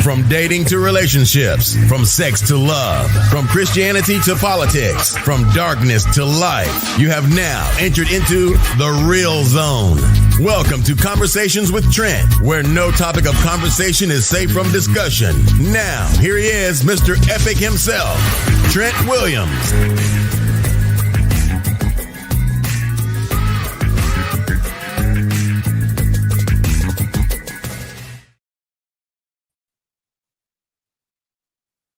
From dating to relationships, from sex to love, from Christianity to politics, from darkness to light, you have now entered into the real zone. Welcome to Conversations with Trent, where no topic of conversation is safe from discussion. Now, here he is, Mr. Epic himself, Trent Williams.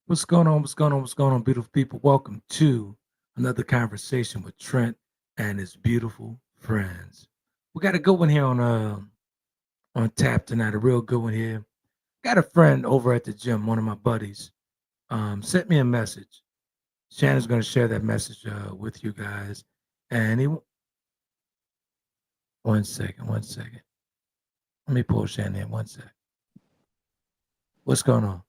What's going on? What's going on? What's going on, beautiful people? Welcome to another conversation with Trent and his beautiful friends. We got a good one here on tap tonight, a real good one here. Got a friend over at the gym, one of my buddies, sent me a message. Shannon's going to share that message with you guys. And one second. Let me pull Shannon in 1 second. What's going on?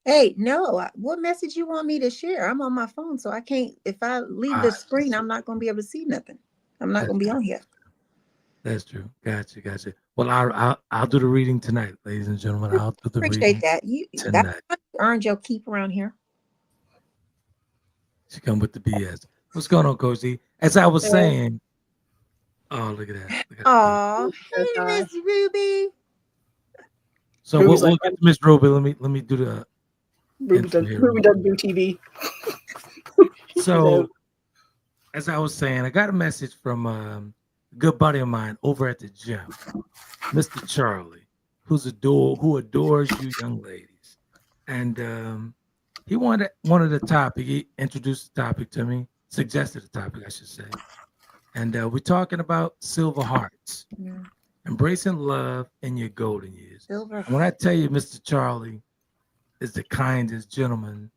Hey, no, what message you want me to share? I'm on my phone, so I can't, if I leave the screen, I'm not going to be able to see nothing. I'm not going to be on here. That's true. Gotcha. Well, I'll do the reading tonight, ladies and gentlemen. I'll do the reading that. Tonight. That earned your keep around here. She come with the BS. What's going on, Coach Dee? As I was saying, oh, look at that. Oh, hey, Miss Ruby. So we'll get to Miss Ruby. Let me do the Ruby doesn't do TV. So, as I was saying, I got a message from a good buddy of mine over at the gym, Mr. Charlie, who adores you young ladies. And he wanted the topic. He introduced the topic to me, suggested the topic, I should say. And we're talking about silver hearts, embracing love in your golden years. And when I tell you, Mr. Charlie is the kindest gentleman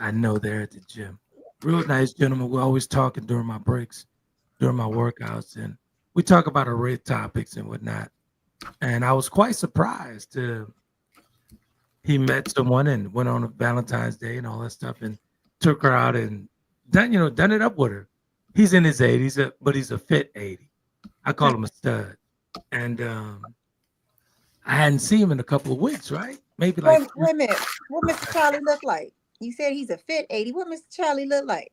I know there at the gym. Real nice gentleman. We're always talking during my breaks, during my workouts, and we talk about array of topics and whatnot. And I was quite surprised he met someone and went on a Valentine's Day and all that stuff and took her out and done it up with her. He's in his 80s, but he's a fit 80. I call him a stud. And I hadn't seen him in a couple of weeks, right? Maybe like wait a minute. What Mr. Charlie look like? You said he's a fit 80. What Mr. Charlie look like?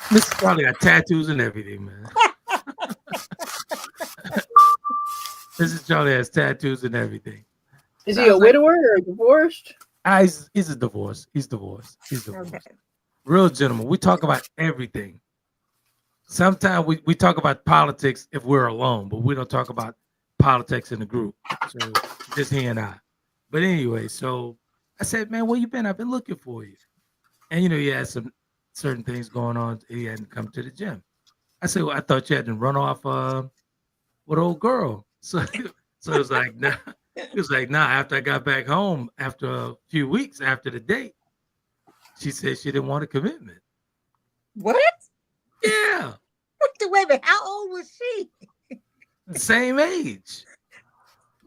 Mr. Charlie got tattoos and everything, man. Mr. Charlie has tattoos and everything. Is he a widower or divorced? He's a divorce. He's divorced. Okay. Real gentleman. We talk about everything. Sometimes we talk about politics if we're alone, but we don't talk about politics in the group. So just he and I. But anyway, so I said, man, where you been? I've been looking for you. And he had some certain things going on. He hadn't come to the gym. I said, well, I thought you had to run off with old girl. So it was like, nah. He was like, nah, after I got back home, after a few weeks after the date, she said she didn't want a commitment. What? Yeah. Wait a minute, how old was she? Same age.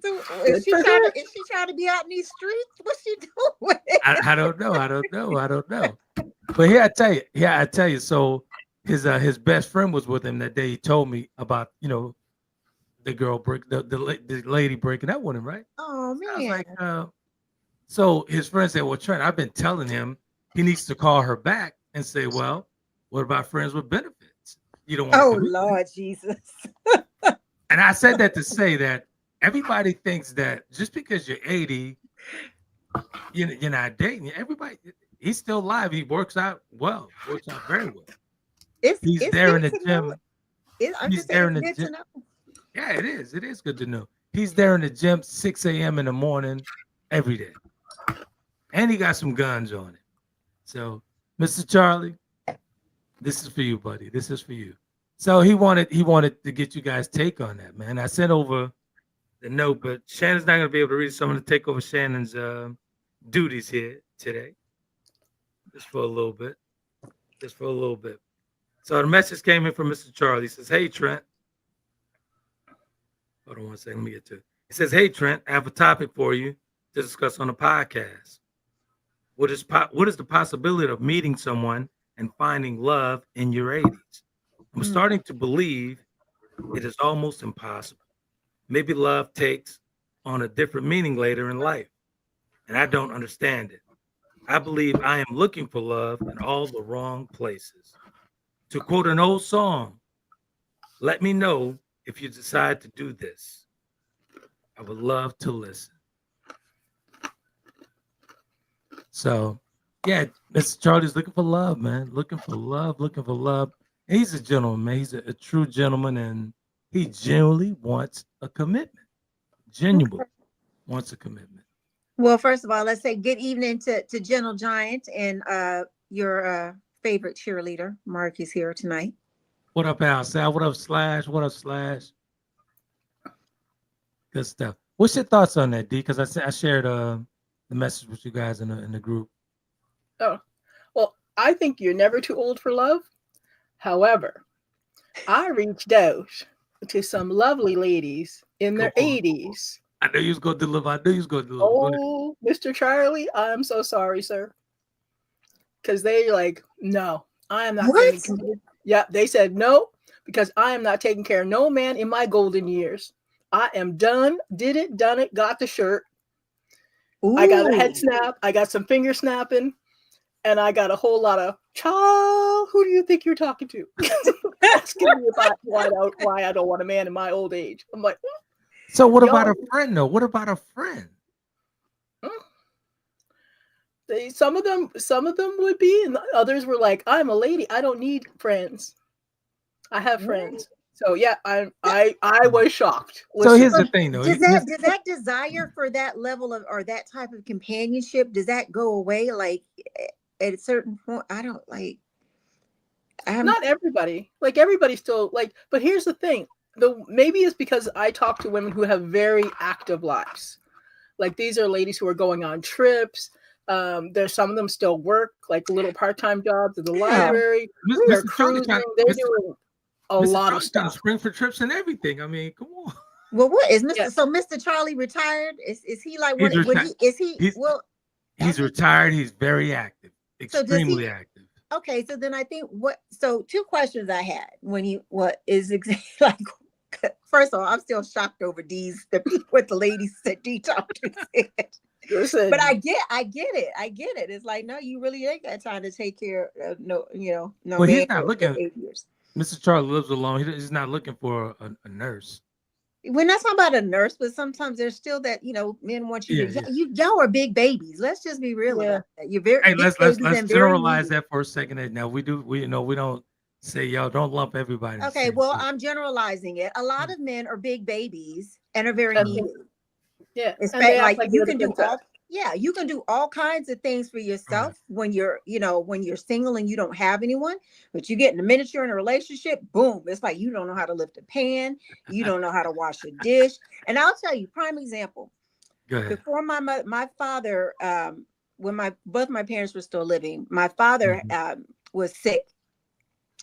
So is she trying to be out in these streets? What's she doing? I don't know. But here I tell you. So his best friend was with him that day. He told me about the girl the lady breaking up with him, right? Oh man. I was like, so his friend said, well, Trent, I've been telling him he needs to call her back and say, well, what about friends with benefits? You don't want to Lord Jesus. And I said that to say that everybody thinks that just because you're 80, you're not dating. Everybody, he's still alive. He works out very well. He's there in the gym. He's there in the gym. Yeah, it is. It is good to know. He's there in the gym 6 a.m. in the morning every day. And he got some guns on him. So, Mr. Charlie, this is for you, buddy. This is for you. So he wanted to get you guys' take on that, man. I sent over the note, but Shannon's not going to be able to read it, so I'm going to take over Shannon's duties here today. Just for a little bit. So the message came in from Mr. Charlie. He says, hey, Trent. Hold on 1 second. Let me get to it. He says, hey, Trent, I have a topic for you to discuss on the podcast. What is the possibility of meeting someone and finding love in your 80s? I'm starting to believe it is almost impossible. Maybe love takes on a different meaning later in life. and I don't understand it. I believe I am looking for love in all the wrong places. To quote an old song, let me know if you decide to do this. I would love to listen. So, yeah, Mr. Charlie's looking for love, man. Looking for love, looking for love. And he's a gentleman, man. He's a true gentleman, and he genuinely wants a commitment. Genuinely wants a commitment. Well, first of all, let's say good evening to Gentle Giant and your favorite cheerleader. Mark is here tonight. What up, Al Sal? What up, Slash? What up, Slash? Good stuff. What's your thoughts on that, D? Because I shared the message with you guys in the group. Oh, well, I think you're never too old for love. However, I reached out to some lovely ladies in their 80s. I knew you was going to deliver. Oh, Mr. Charlie, I'm so sorry, sir. Because they like, no, I am not. What? Yeah, they said no, because I am not taking care of no man in my golden years. I am done, did it, done it, got the shirt. Ooh. I got a head snap, I got some finger snapping, and I got a whole lot of, child, who do you think you're talking to? Asking me about why I don't want a man in my old age. I'm like, so what about a friend, though? What about a friend? Some of them would be, and others were like, I'm a lady, I don't need friends. I have friends. So yeah, I was shocked. So here's the thing, though. Does that desire for that level of or that type of companionship, does that go away? Like at a certain point, not everybody. Like everybody still like. But here's the thing. Maybe it's because I talk to women who have very active lives. Like these are ladies who are going on trips. There's some of them still work like little part-time jobs at the library. They're cruising. They're doing a lot of stuff. Spring for trips and everything. I mean, come on. Well, what is Mr. So Mr. Charlie retired? Is he like what? He's retired. He's very active, extremely active. Okay, so then I think so two questions I had what is like. First of all, I'm still shocked over what the ladies said D talked to said. But I get it. It's like, no, you really ain't got time to take care of no. Well, he's not looking. 8 years. Mr. Charlie lives alone. He's not looking for a nurse. We're not talking about a nurse, but sometimes there's still that, men want you to, y'all are big babies. Let's just be real about that. You're very, hey, let's generalize that for a second. Now we don't say y'all don't lump everybody. Okay. Well, I'm generalizing it. A lot of men are big babies and are very needy. Yeah. Like you can do you can do all kinds of things for yourself when you're single and you don't have anyone, but you get in a minute you're in a relationship, boom, it's like you don't know how to lift a pan, you don't know how to wash a dish. And I'll tell you, prime example. Go ahead. Before my father, when both my parents were still living, my father was sick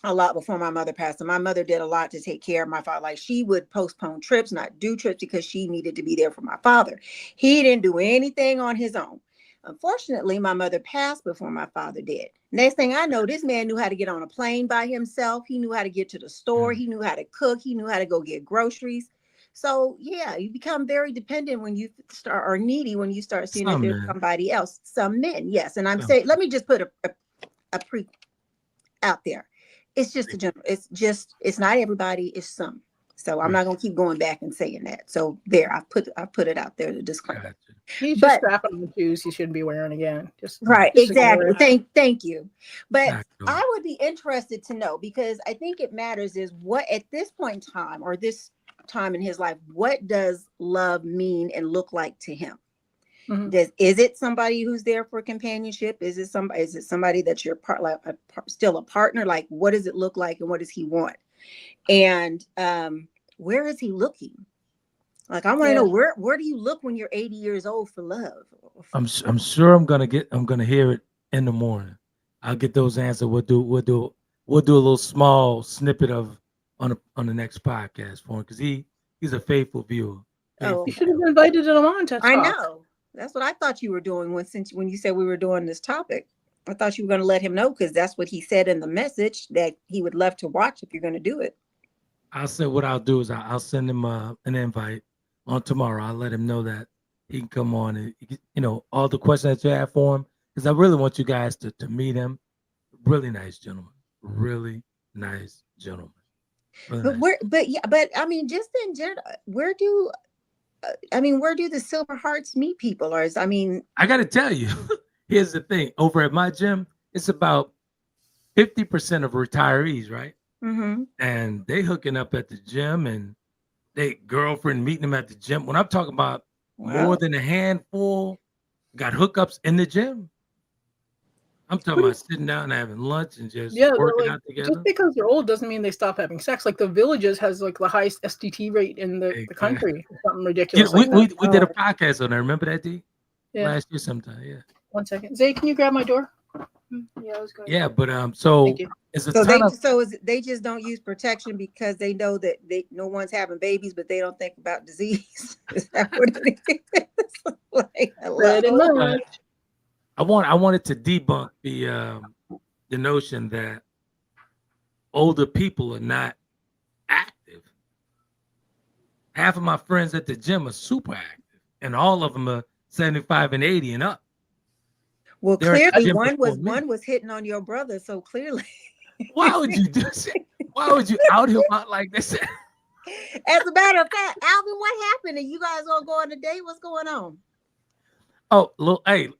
a lot before my mother passed. And my mother did a lot to take care of my father. Like she would postpone trips, not do trips because she needed to be there for my father. He didn't do anything on his own. Unfortunately, my mother passed before my father did. Next thing I know, this man knew how to get on a plane by himself. He knew how to get to the store. He knew how to cook. He knew how to go get groceries. So yeah, you become very dependent when you start, or needy when you start seeing that there's somebody else. Some men, yes. And I'm saying, let me just put a pre out there. It's just a general. It's not everybody. It's some. So I'm not gonna keep going back and saying that. So there, I put it out there to disclaimer. He's just strapping on the shoes he shouldn't be wearing again. Exactly. Thank you. But I would be interested to know, because I think it matters is what at this point in time or this time in his life, what does love mean and look like to him? Mm-hmm. Is it somebody who's there for companionship? Is it somebody that you're still a partner? Like, what does it look like and what does he want? And where is he looking? Like, I want to know where do you look when you're 80 years old for love? I'm sure I'm gonna hear it in the morning. I'll get those answers. We'll do a little small snippet of on the next podcast for him, because he's a faithful viewer. You should have invited him on to talk. I know. That's what I thought you were doing when you said we were doing this topic. I thought you were going to let him know, because that's what he said in the message, that he would love to watch if you're going to do it. I'll say what I'll do is I'll send him an invite on tomorrow. I'll let him know that he can come on and, all the questions that you have for him. Because I really want you guys to meet him. Really nice gentleman. Really nice gentleman. Really nice. But I mean, just in general, where do the Silver Hearts meet people? Or I got to tell you, here's the thing. Over at my gym, it's about 50% of retirees, right? Mm-hmm. And they hooking up at the gym, and they girlfriend meeting them at the gym. When I'm talking about more than a handful, got hookups in the gym. I'm talking about sitting down and having lunch and just working out together. Just because they're old doesn't mean they stop having sex. Like the Villages has like the highest STT rate in the country. Something ridiculous. We did a podcast on that. Remember that, Dee? Yeah. Last year sometime. Yeah. 1 second. Zay, can you grab my door? Yeah, I was going. Yeah, but so it's a ton of. So they just don't use protection because they know that no one's having babies, but they don't think about disease. Is that what it is? Like, I wanted to debunk the notion that older people are not active. Half of my friends at the gym are super active, and all of them are 75 and 80 and up. Well, clearly one was hitting on your brother, so clearly. Why would you do that? Why would you out him out like this? As a matter of fact, Alvin, what happened? And you guys all go on a date? What's going on? Oh, hey,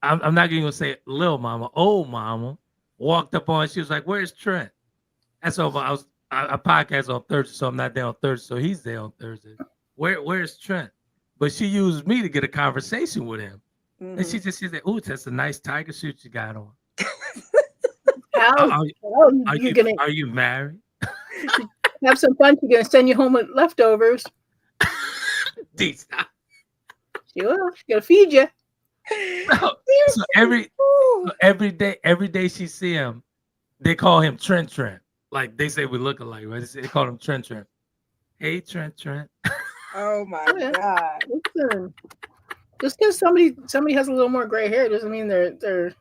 I'm not going to say little mama, old mama walked up on. She was like, "Where's Trent?" And so I podcast on Thursday, so I'm not there on Thursday, so he's there on Thursday. Where's Trent? But she used me to get a conversation with him. Mm-hmm. And she said, "Ooh, that's a nice tiger suit you got on." Are you married? Have some fun. She's gonna send you home with leftovers. Dee, stop. She will. She's gonna feed you. So every day she see him, they call him Trent. Like they say we look alike, right? They call him Trent. Hey, Trent. Oh my God. Listen, just because somebody has a little more gray hair doesn't mean they're.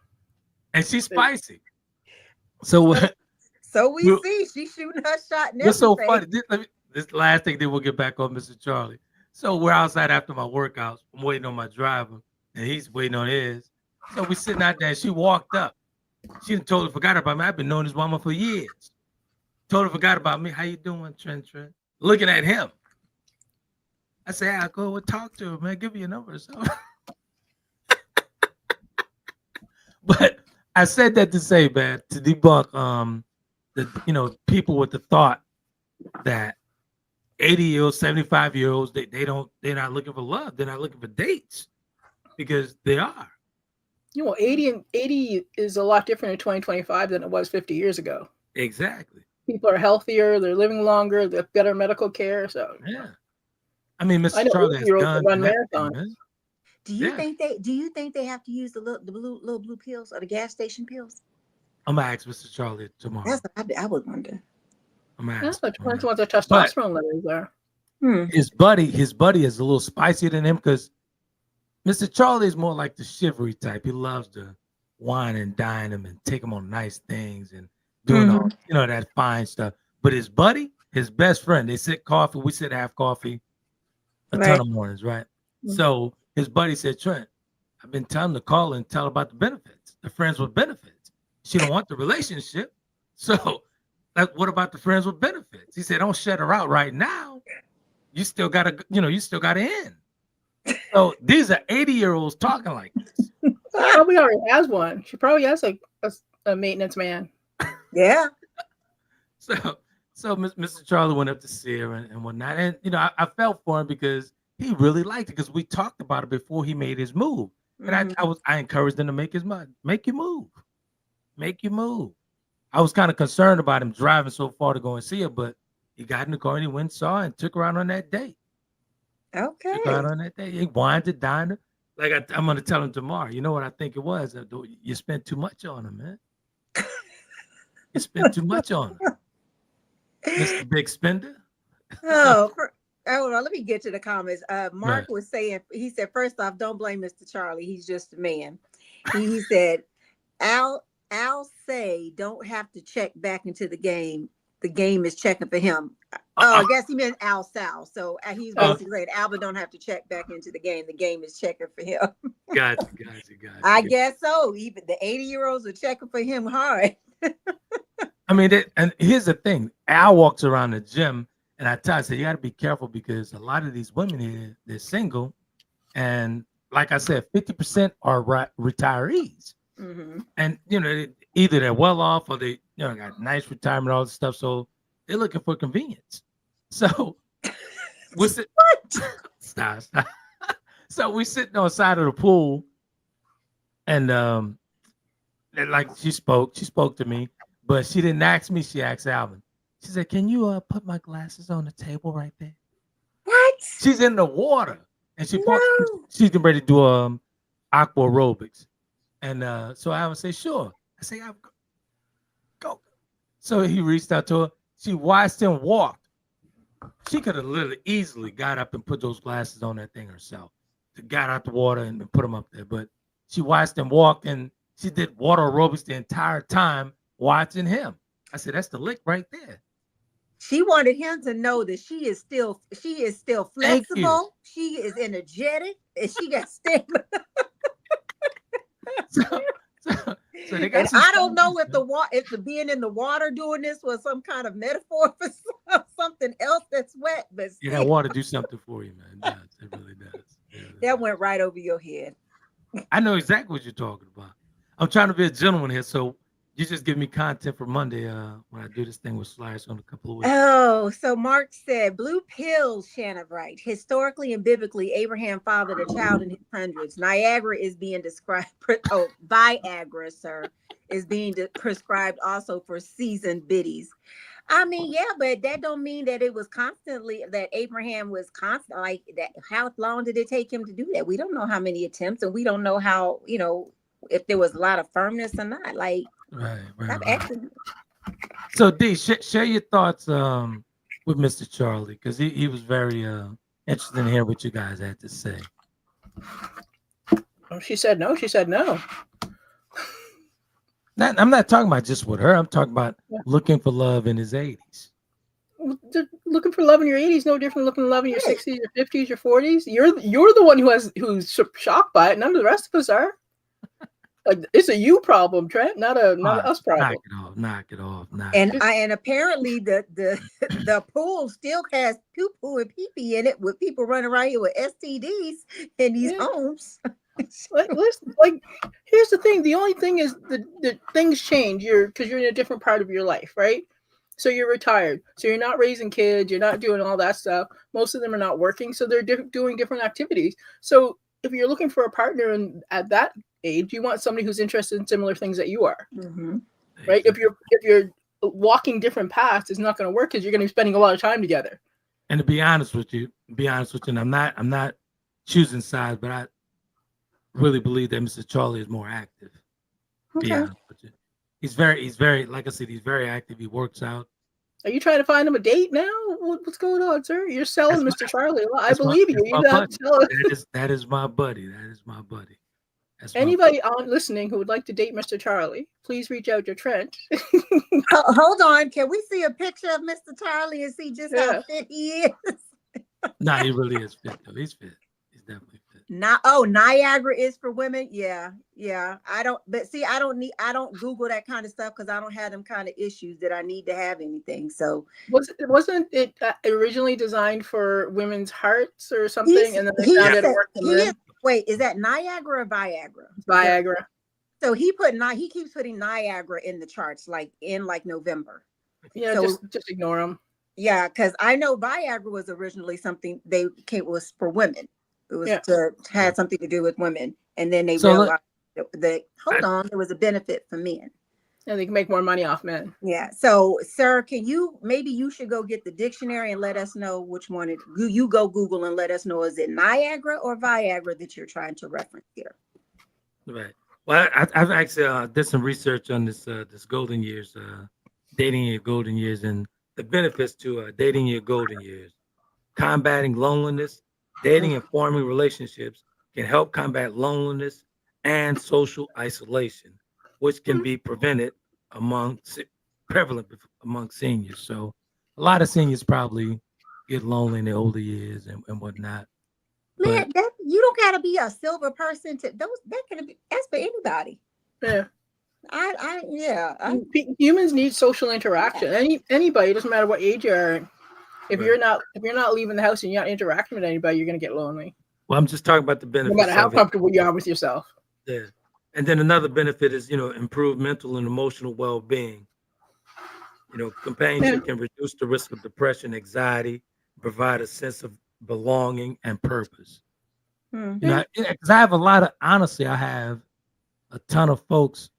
And she's spicy. So we see she's shooting her shot. It's so funny. This last thing, then we'll get back on Mr. Charlie. So we're outside after my workouts. I'm waiting on my driver, and he's waiting on his. So we sitting out there, and she walked up. She totally forgot about me. I've been knowing this woman for years. Totally forgot about me. How you doing, Trent? Looking at him. I said, I'll go and talk to her, man. Give me your number or something. But I said that to say, man, to debunk the people with the thought that 80-year-olds, 75-year-olds, they're not looking for love. They're not looking for dates because they are. 80 is a lot different in 2025 than it was 50 years ago. Exactly. People are healthier, they're living longer, they have better medical care. So yeah. I mean, Mr. Charlie has done run marathons. Do you think they have to use the little blue pills or the gas station pills? I'm gonna ask Mr. Charlie tomorrow. That's what I would wonder. That's what depends what their testosterone levels are. His buddy is a little spicier than him because Mr. Charlie is more like the chivalry type. He loves to wine and dine him and take him on nice things and doing all that fine stuff. But his buddy, his best friend, they sit coffee. We sit have coffee a ton of mornings, right? Mm-hmm. So his buddy said, Trent, I've been telling him to call and tell about the benefits, the friends with benefits. She don't want the relationship. So what about the friends with benefits? He said, don't shut her out right now. You still gotta end. So these are 80-year-olds talking like this. She probably already has one. She probably has a maintenance man. Yeah. So Mr. Charlie went up to see her and whatnot. And I felt for him because he really liked it because we talked about it before he made his move. And I encouraged him to make his mind. Make your move. Make your move. I was kind of concerned about him driving so far to go and see her, but he got in the car and he went and saw her and took her out on that date. Okay. Took her out on that date. He wined to dine her. Like I'm going to tell him tomorrow. You know what I think it was? You spent too much on her, man. You spent too much on her. Mr. Big Spender. Hold on, let me get to the comments. Mark was saying, he said, first off, don't blame Mr. Charlie. He's just a man. He said, Al say don't have to check back into the game the game is checking for him. Oh, I guess he meant Al Sal. So he's basically saying Alvin don't have to check back into the game. The game is checking for him. Gotcha. I guess so. Even the 80-year-olds are checking for him hard. I mean, and here's the thing. Al walks around the gym, and I tell you, I said, you got to be careful because a lot of these women here, they're single. And like I said, 50% are retirees. Mm-hmm. And, either they're well off or they, got nice retirement, all this stuff. So they're looking for convenience. So stop. So we sitting on the side of the pool, and like she spoke to me, but she didn't ask me. She asked Alvin. She said, "Can you put my glasses on the table right there?" What? She's in the water, and she's getting ready to do aqua aerobics, and so Alvin said, "Sure." I say, "Go." So he reached out to her. She watched him walk. She could have literally easily got up and put those glasses on that thing herself. She got out the water and put them up there, but she watched him walk, and she did water aerobics the entire time watching him. I said, "That's the lick right there." She wanted him to know that she is still flexible. She is energetic, and she got stamina. So they got. And I don't know if the being in the water doing this was some kind of metaphor for something else that's wet, but yeah, that water do something for you, man. It does. It really does. That went right over your head. I know exactly what you're talking about. I'm trying to be a gentleman here, so you just give me content for Monday when I do this thing with Slash on a couple of weeks. Oh, so Mark said, blue pills, Shannon Wright. Historically and biblically, Abraham fathered a child in his hundreds. Niagara is being described. Oh, Viagra, sir, is being prescribed also for seasoned biddies. I mean, yeah, but that don't mean that it was constantly, that Abraham was constant like that. How long did it take him to do that? We don't know how many attempts, and we don't know how, if there was a lot of firmness or not. Like, right. So Dee, share your thoughts with Mr. Charlie, because he was very interested in hearing what you guys had to say. Oh, she said no. I'm not talking about just with her. I'm talking about looking for love in his 80s. Looking for love in your 80s, no different than looking for love in your 60s, your 50s, your 40s. You're the one who's shocked by it. None of the rest of us are. Like, it's a you problem, Trent, not a us problem. Knock it off. And apparently the pool still has poo-poo and pee-pee in it, with people running around here with STDs in these homes. Like, here's the thing. The only thing is the things change. Because you're in a different part of your life, right? So you're retired. So you're not raising kids. You're not doing all that stuff. Most of them are not working. So they're doing different activities. So if you're looking for a partner and at that age, you want somebody who's interested in similar things that you are, right? If you're walking different paths, it's not going to work because you're going to be spending a lot of time together. And to be honest with you, and I'm not choosing sides, but I really believe that Mr. Charlie is more active. Okay. Be honest with you. He's very, like I said, he's very active. He works out. Are you trying to find him a date now? What's going on, sir? You're selling Mr. Charlie. I believe you. That is my buddy. Anybody on listening who would like to date Mr. Charlie, please reach out to Trent. Hold on. Can we see a picture of Mr. Charlie and see just how fit he is? No, he really is fit, though. He's fit. He's definitely fit. Niagara is for women. Yeah. I don't Google that kind of stuff because I don't have them kind of issues that I need to have anything. So wasn't it originally designed for women's hearts or something? And then they found it worked. Wait, is that Niagara or Viagra? Viagra. So he keeps putting Niagara in the charts, like in November. Yeah, so, just ignore them. Yeah, because I know Viagra was originally something was for women. It was had something to do with women, and then they realized that there was a benefit for men. And they can make more money off men. Yeah. So, sir, maybe you should go get the dictionary and let us know which one you go Google and let us know, is it Niagara or Viagra that you're trying to reference here? Right. Well, I've actually did some research on this golden years, dating your golden years, and the benefits to dating your golden years. Combating loneliness, dating and forming relationships can help combat loneliness and social isolation, which can be prevented among prevalent among seniors. So a lot of seniors probably get lonely in their older years and whatnot. Man, that you don't gotta be a silver person to that's for anybody. Yeah. I Humans need social interaction. Anybody, doesn't matter what age you are. If you're not leaving the house and you're not interacting with anybody, you're gonna get lonely. Well, I'm just talking about the benefits. No matter how comfortable you are with yourself. Yeah. And then another benefit is, improved mental and emotional well-being. Companionship can reduce the risk of depression, anxiety, provide a sense of belonging and purpose. Because I have I have a ton of folks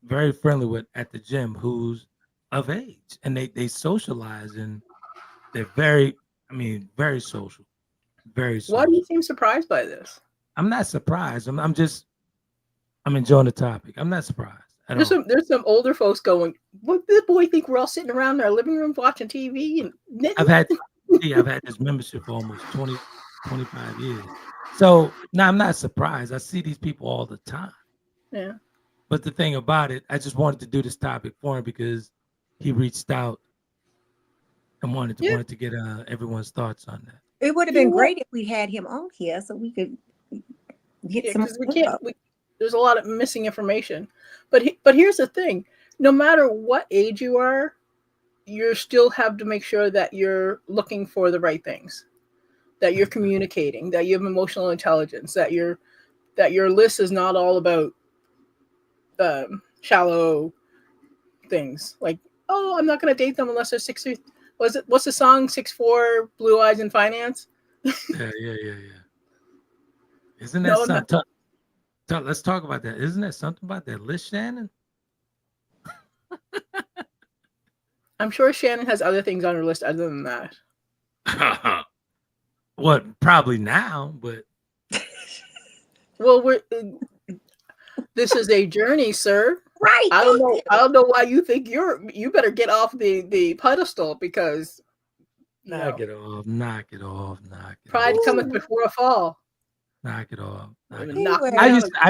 very friendly with at the gym who's of age, and they socialize, and they're very social, very social. Why do you seem surprised by this? I'm not surprised. I'm enjoying the topic. I'm not surprised. There's some older folks going, what did the boy think we're all sitting around in our living room watching TV? And I've had this membership for almost 20, 25 years. So now I'm not surprised. I see these people all the time. Yeah. But the thing about it, I just wanted to do this topic for him because he reached out and wanted to get everyone's thoughts on that. It would have been great if we had him on here so we could get some. There's a lot of missing information, but here's the thing: no matter what age you are, you still have to make sure that you're looking for the right things, that you're communicating, that you have emotional intelligence, that your list is not all about shallow things like, oh, I'm not going to date them unless they're 6. What's the song? 6'4", blue eyes in finance. Yeah. Isn't that something? Let's talk about that. Isn't that something about that list, Shannon? I'm sure Shannon has other things on her list other than that. What? Probably now, but well, this is a journey, sir. Right. I don't know why you think you better get off the pedestal because knock it off. Pride cometh before a fall. Knock it off. I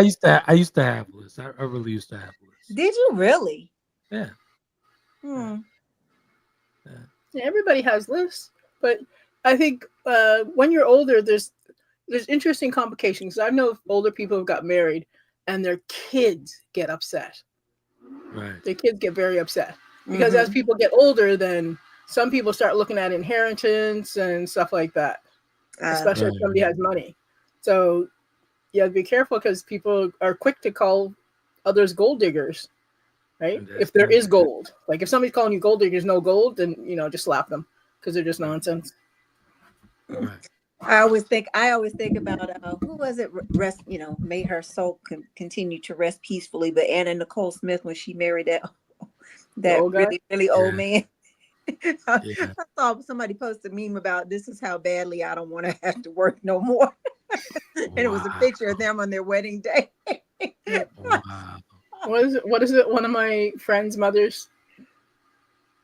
used to have lists. I really used to have lists. Did you really? Yeah. Yeah, everybody has lists, but I think when you're older, there's interesting complications. I know older people who got married and their kids get upset. Right. Their kids get very upset because as people get older, then some people start looking at inheritance and stuff like that, especially if somebody has money. So you have to be careful because people are quick to call others gold diggers, right? If there is gold, like if somebody's calling you gold diggers, no gold, then just slap them because they're just nonsense. Right. I always think about who was it? Rest, may her soul continue to rest peacefully. But Anna Nicole Smith, when she married that really really old man, I saw somebody post a meme about this is how badly I don't want to have to work no more, and it was a picture of them on their wedding day. Wow. What is it? One of my friends' mothers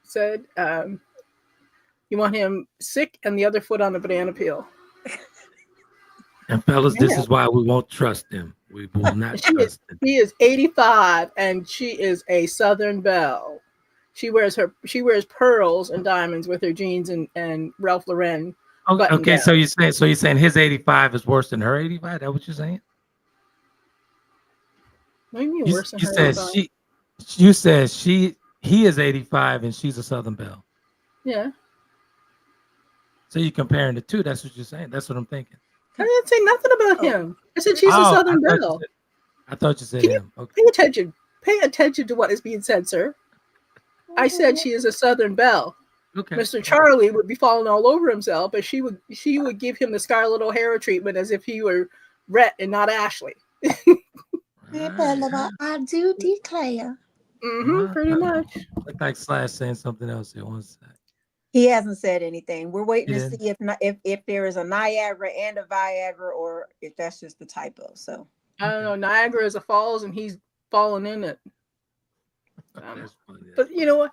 said, "You want him sick and the other foot on a banana peel." And fellas, this is why we won't trust him. We will not trust him. He is 85 and she is a Southern belle. She wears pearls and diamonds with her jeans and Ralph Lauren. Okay, so you're saying his 85 is worse than her 85? Is that what you're saying? What do you mean worse than her 85? You said he is 85 and she's a Southern belle. Yeah. So you're comparing the two. That's what you're saying. That's what I'm thinking. I didn't say nothing about him. I said she's a Southern belle. I thought you said him. Okay. Pay attention. Pay attention to what is being said, sir. I said she is a Southern belle. Okay. Mr. Charlie would be falling all over himself, but she would give him the Scarlett O'Hara treatment as if he were Rhett and not Ashley. I do declare. Pretty much. Look like Slash saying something else here. One sec. He hasn't said anything. We're waiting to see if there is a Niagara and a Viagra, or if that's just the typo. So I don't know. Niagara is a falls, and he's falling in it. But you know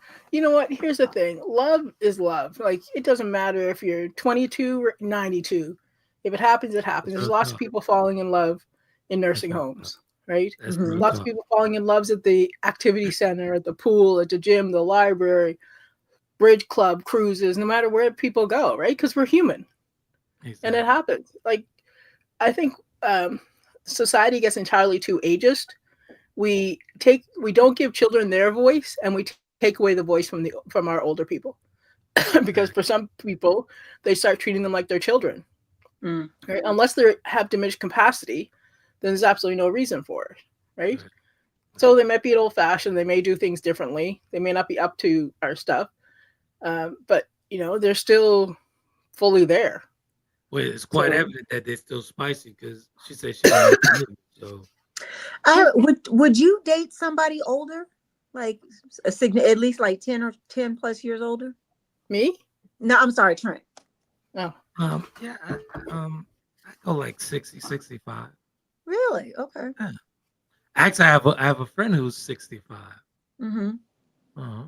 what? Here's the thing. Love is love. Like, it doesn't matter if you're 22 or 92. If it happens, it happens. There's lots of people falling in love in nursing homes, right? That's Mhm. real Lots talk. of people falling in love at the activity center, at the pool, at the gym, the library, bridge club, cruises, no matter where people go, right? Because we're human. Exactly. And it happens. Like, I think society gets entirely too ageist. We don't give children their voice, and we take away the voice from our older people. Because for some people, they start treating them like their children. Mm. Right? Unless they have diminished capacity, then there's absolutely no reason for it, right? So they might be old fashioned. They may do things differently. They may not be up to our stuff, but they're still fully there. Well, it's quite So- evident that they're still spicy because she said she didn't like me, so Would you date somebody older, like at least like 10 plus years older? Me? No, I'm sorry, Trent. No. yeah, I go like 60, 65. Really? Okay. Yeah. Actually, I have a friend who's 65. Mm-hmm. Uh-huh.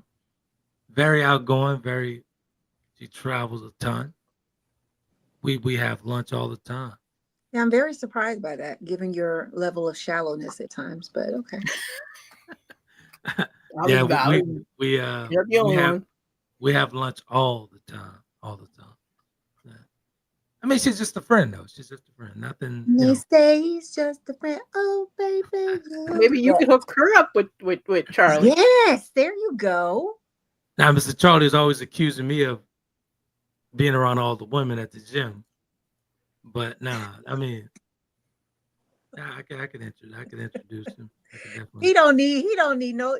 Very outgoing, she travels a ton. We have lunch all the time. Yeah, I'm very surprised by that, given your level of shallowness at times. But okay. Yeah, You're the only one. we have lunch all the time. Yeah. I mean, she's just a friend, though. She's just a friend. Nothing. They say he's just a friend. Oh, baby. Maybe you could hook her up with Charlie. Yes, there you go. Now, Mr. Charlie is always accusing me of being around all the women at the gym, but nah, I mean, I could introduce him. He don't need no.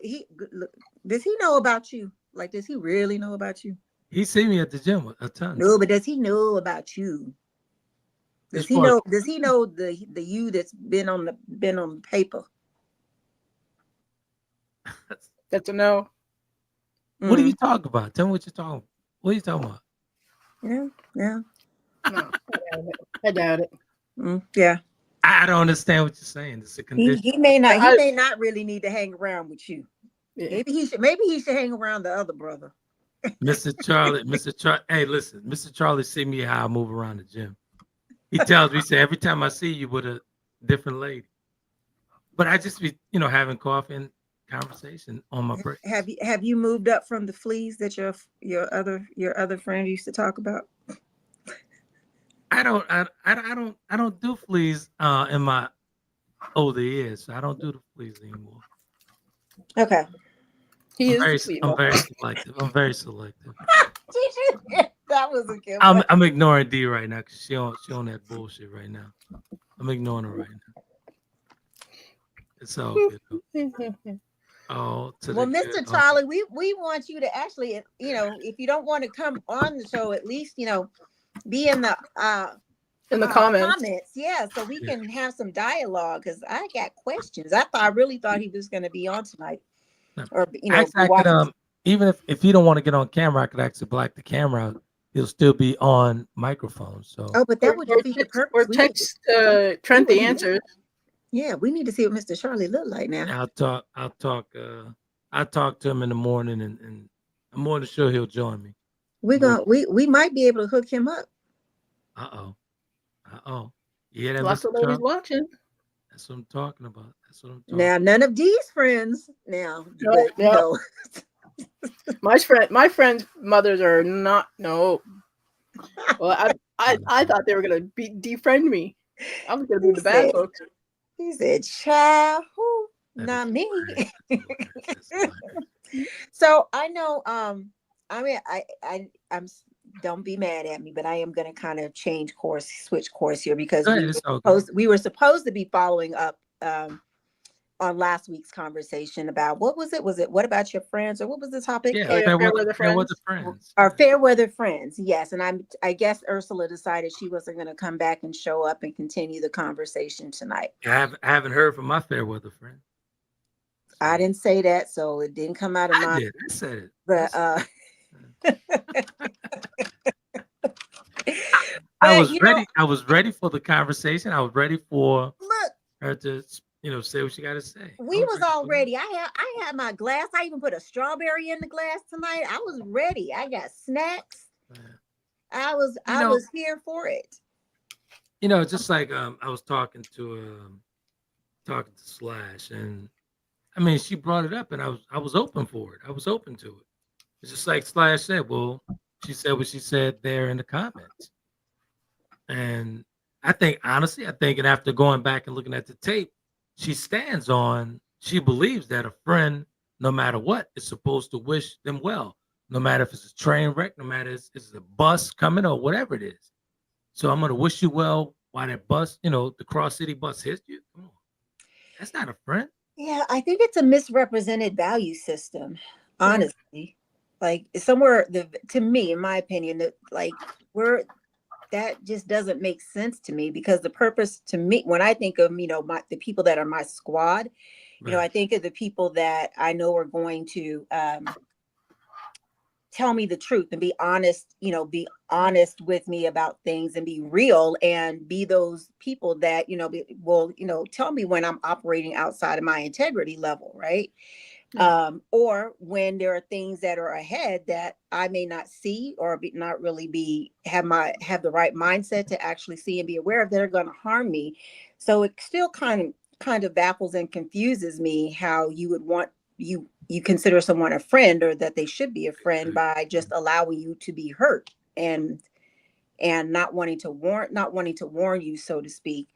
Does he know about you? Like, does he really know about you? He see me at the gym a ton. No, but does he know about you? Does he know? Does he know the you that's been on the paper? That's a no. What are you talking about? Tell me what you're talking about. What are you talking about? Yeah. No, I doubt it. Yeah. I don't understand what you're saying. It's a condition. He may not really need to hang around with you. Yeah. Maybe he should hang around the other brother. Mr. Charlie. Hey, listen, Mr. Charlie see me how I move around the gym. He tells me, he said, every time I see you with a different lady. But I just be, having coffee and conversation on my break. Have you moved up from the fleas that your other friend used to talk about? I don't do fleas in my older years. So I don't do the fleas anymore. Okay. I'm very selective. That was a good one. I'm ignoring Dee right now because she on that bullshit right now. I'm ignoring her right now. It's all good. Well, Mr. Charlie, we want you to actually, if you don't want to come on the show, at least, be in the comments. Yeah, so we can have some dialogue because I got questions. I really thought he was going to be on tonight. Or I could, even if he don't want to get on camera, I could actually black the camera out. He'll still be on microphone. So but that would defeat the purpose. Or text Trent the answers. Yeah, we need to see what Mr. Charlie look like now. I'll talk to him in the morning, and I'm more than sure he'll join me. We might be able to hook him up. Yeah, that lots of ladies watching. That's what I'm talking about. Now, none of Dee's friends. Now, no. My friends' mothers are not. No. Well, I thought they were gonna defriend me. I was gonna be the bad folks. He said, "Child, who? Not me." So I know. I'm. Don't be mad at me, but I am going to kind of switch course here because we were supposed to be following up on last week's conversation about what was it? Was it what about your friends, or what was the topic? Yeah, fair weather friends. Our fair weather friends, yes. And I guess Ursula decided she wasn't going to come back and show up and continue the conversation tonight. I haven't heard from my fair weather friend. I didn't say that, so it didn't come out of my. I said it. But I was ready. I was ready for the conversation. I was ready for her to, say what she got to say. We was all ready. I had my glass. I even put a strawberry in the glass tonight. I was ready. I got snacks. I was here for it. Just like I was talking to talking to Slash, and I mean, she brought it up, and I was open for it. I was open to it. It's just like Slash said. Well, she said what she said there in the comments, and I think honestly, I think, and after going back and looking at the tape, she stands on. She believes that a friend, no matter what, is supposed to wish them well, no matter if it's a train wreck, no matter if it's a bus coming or whatever it is. So I'm gonna wish you well while that bus, the cross city bus hits you. Come on, that's not a friend. Yeah, I think it's a misrepresented value system, Yeah. honestly. Like somewhere to me, in my opinion, that like we're that just doesn't make sense to me, because the purpose to me, when I think of, the people that are my squad, I Right. think of the people that I know are going to tell me the truth and be honest, be honest with me about things and be real, and be those people that, will, tell me when I'm operating outside of my integrity level, right? Or when there are things that are ahead that I may not see, or not really have the right mindset to actually see and be aware of, that are going to harm me. So it still kind of baffles and confuses me how you would want you consider someone a friend, or that they should be a friend, by just allowing you to be hurt, and not wanting to warn you, so to speak.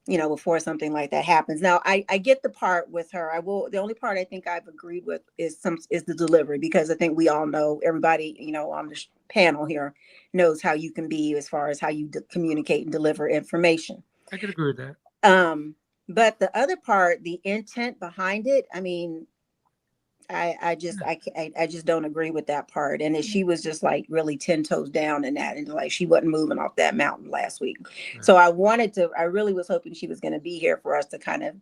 Before something like that happens. Now, I get the part with her. The only part I think I've agreed with is the delivery, because I think we all know, everybody, on this panel here knows how you can be as far as how you communicate and deliver information. I could agree with that. But the other part, the intent behind it, I mean, I just don't agree with that part. And she was just like really 10 toes down in that, and like she wasn't moving off that mountain last week. Right. So I really was hoping she was going to be here for us to kind of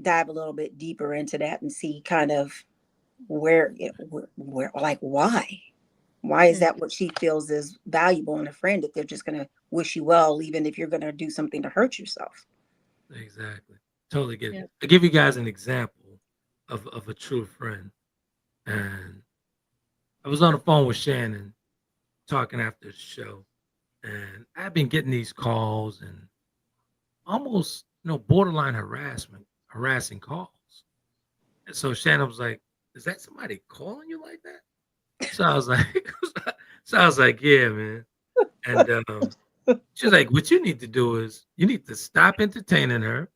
dive a little bit deeper into that and see kind of where like why is that what she feels is valuable in a friend, if they're just going to wish you well, even if you're going to do something to hurt yourself. Exactly. Totally get it. I'll give you guys an example of a true friend. And I was on the phone with Shannon talking after the show, and I've been getting these calls and almost, borderline harassing calls. And so Shannon was like, "Is that somebody calling you like that?" So I was like, "Yeah, man." And she's like, "What you need to do is you need to stop entertaining her,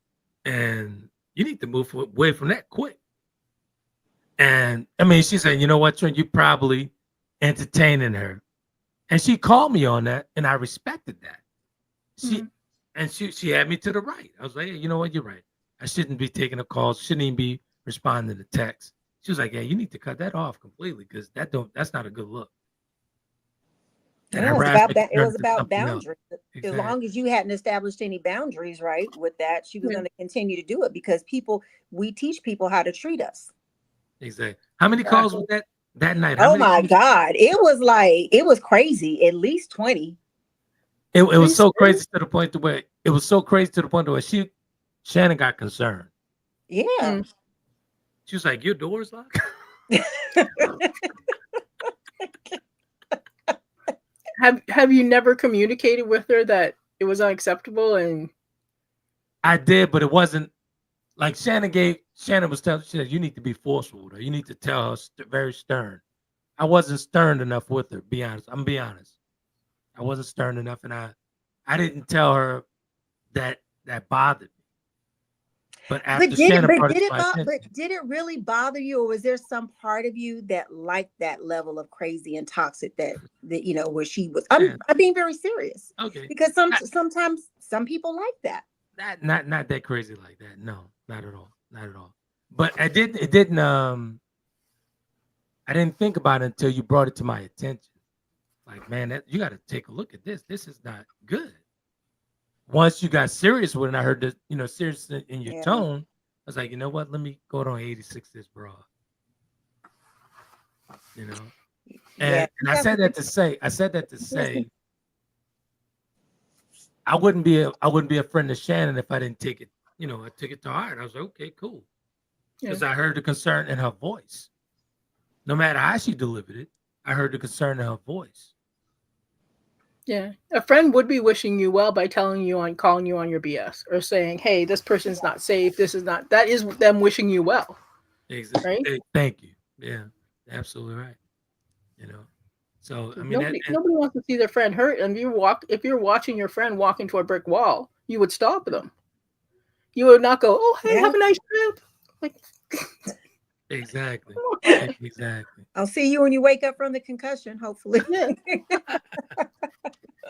and you need to move away from that quick." And I mean, she said, "You know what, Trent, you probably entertaining her." And she called me on that, and I respected that. She had me to the right. I was like, "Hey, you know what, you're right. I shouldn't be taking a call, shouldn't even be responding to text." She was like, "Yeah, you need to cut that off completely, because that's not a good look." It was about boundaries. Exactly. As long as you hadn't established any boundaries, right, with that, she was going to continue to do it, because we teach people how to treat us. Exactly. How many calls was that night? Oh my God. It was crazy. At least 20. It was so crazy to the point where Shannon got concerned. Yeah. She was like, "Your door's locked?" Have you never communicated with her that it was unacceptable? And I did, but it wasn't like Shannon was telling. She said, "You need to be forceful with her. You need to tell her very stern." I wasn't stern enough with her. Be honest. I'm gonna be honest. I wasn't stern enough, and I didn't tell her that bothered me. But after Shannon brought it to my attention, but did it really bother you, or was there some part of you that liked that level of crazy and toxic that where she was? I'm being very serious. Okay. Because sometimes some people like that. Not that crazy like that. No, not at all. Not at all. But I didn't think about it until you brought it to my attention. Like, man, you got to take a look at this. This is not good. Once you got serious with it, and I heard the serious in your tone, I was like, you know what? Let me go on 86 this broad. And I said that to say, I wouldn't be a friend of Shannon if I didn't take it. I took it to heart. I was like, okay, cool, because I heard the concern in her voice. No matter how she delivered it, I heard the concern in her voice. Yeah. A friend would be wishing you well by calling you on your BS or saying, hey, this person's not safe. That is them wishing you well. Exactly. Right? Hey, thank you. Yeah, absolutely right. You know, so I mean, Nobody wants to see their friend hurt. And if you're watching your friend walk into a brick wall, you would stop them. You would not go, oh, hey, have a nice trip. Like, exactly. Exactly. I'll see you when you wake up from the concussion, hopefully. Yeah.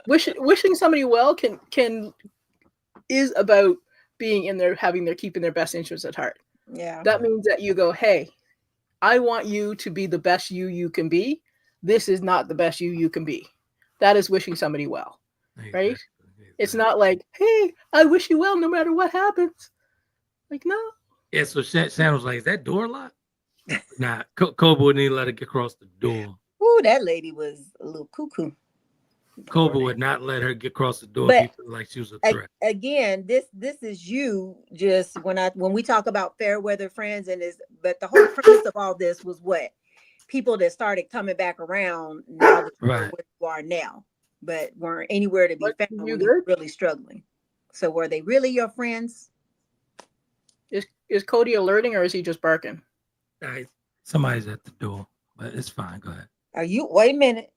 Wishing somebody well is about being in there, keeping their best interests at heart. Yeah. That means that you go, hey, I want you to be the best you can be. This is not the best you can be. That is wishing somebody well, right? Exactly. It's not like, hey, I wish you well no matter what happens. Like, no. Yeah, so Shann was like, is that door locked? Nah, Kobe wouldn't even let her get across the door. Ooh, that lady was a little cuckoo. Kobe would not let her get across the door. But like she was a threat. Again, this is you just when we talk about fair weather friends but the whole premise of all this was what? People that started coming back around now that where you are now, but weren't anywhere to be found when you were really struggling. So were they really your friends? Is Cody alerting or is he just barking? Somebody's at the door, but it's fine. Go ahead. Wait a minute.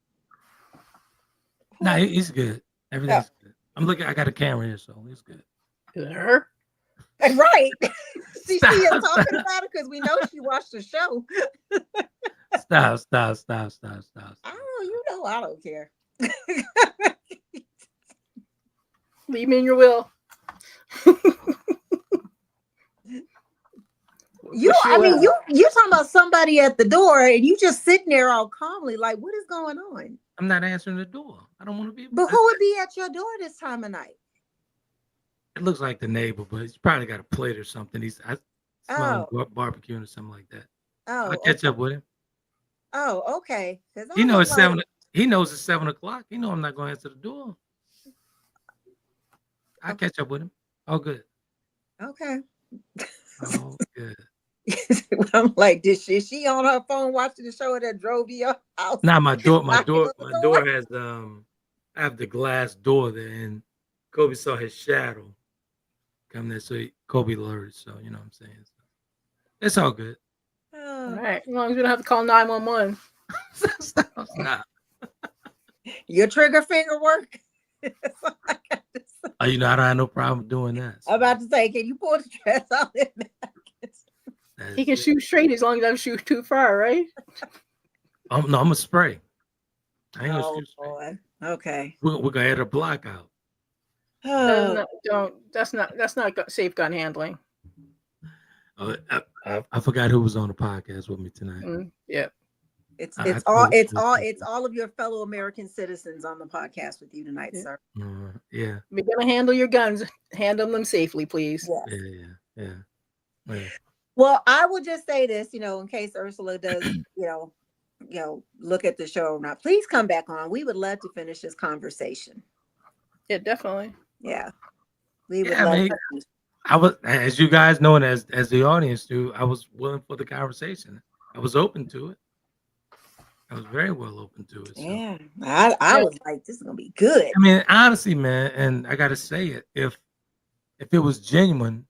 Nah, he's good. Everything's good. I'm looking. I got a camera here, so it's good. Is it her? Right. She is talking about it because we know she watched the show. Stop. I don't care. Leave me in your will. You're talking about somebody at the door and you just sitting there all calmly, like, what is going on? I'm not answering the door. I don't want to be. But who would be at your door this time of night? It looks like the neighbor, but he's probably got a plate or something. I smell barbecue or something like that. Oh, I'll catch up with him. Oh, okay. He knows it's 7. He knows it's 7 o'clock. He knows I'm not going to answer the door. I'll catch up with him. Oh, good. Okay. Oh, good. I'm like, is she on her phone watching the show that drove you your house? Nah, my door has I have the glass door there, and Kobe saw his shadow come there, so Kobe alerted. So you know what I'm saying. So, it's all good. All right, as long as we don't have to call 911. Stop. Your trigger finger work. Oh, I don't have no problem doing that. So. I'm about to say, can you pull the dress out in there? He can shoot straight as long as I don't shoot too far, right? No, I'm gonna spray. I ain't gonna shoot straight. Boy. Okay. We're gonna add a block out. That's not safe gun handling. I forgot who was on the podcast with me tonight. Yeah. It's all of your fellow American citizens on the podcast with you tonight, sir. Yeah. We're gonna handle your guns. Handle them safely, please. Yeah. Well, I will just say this, in case Ursula does, look at the show or not. Please come back on. We would love to finish this conversation. Yeah, definitely. Yeah, we would love. I was, as you guys know, and as the audience do, I was willing for the conversation. I was open to it. I was very well open to it. So. Yeah, I was like, this is gonna be good. I mean, honestly, man, and I gotta say it, if it was genuine,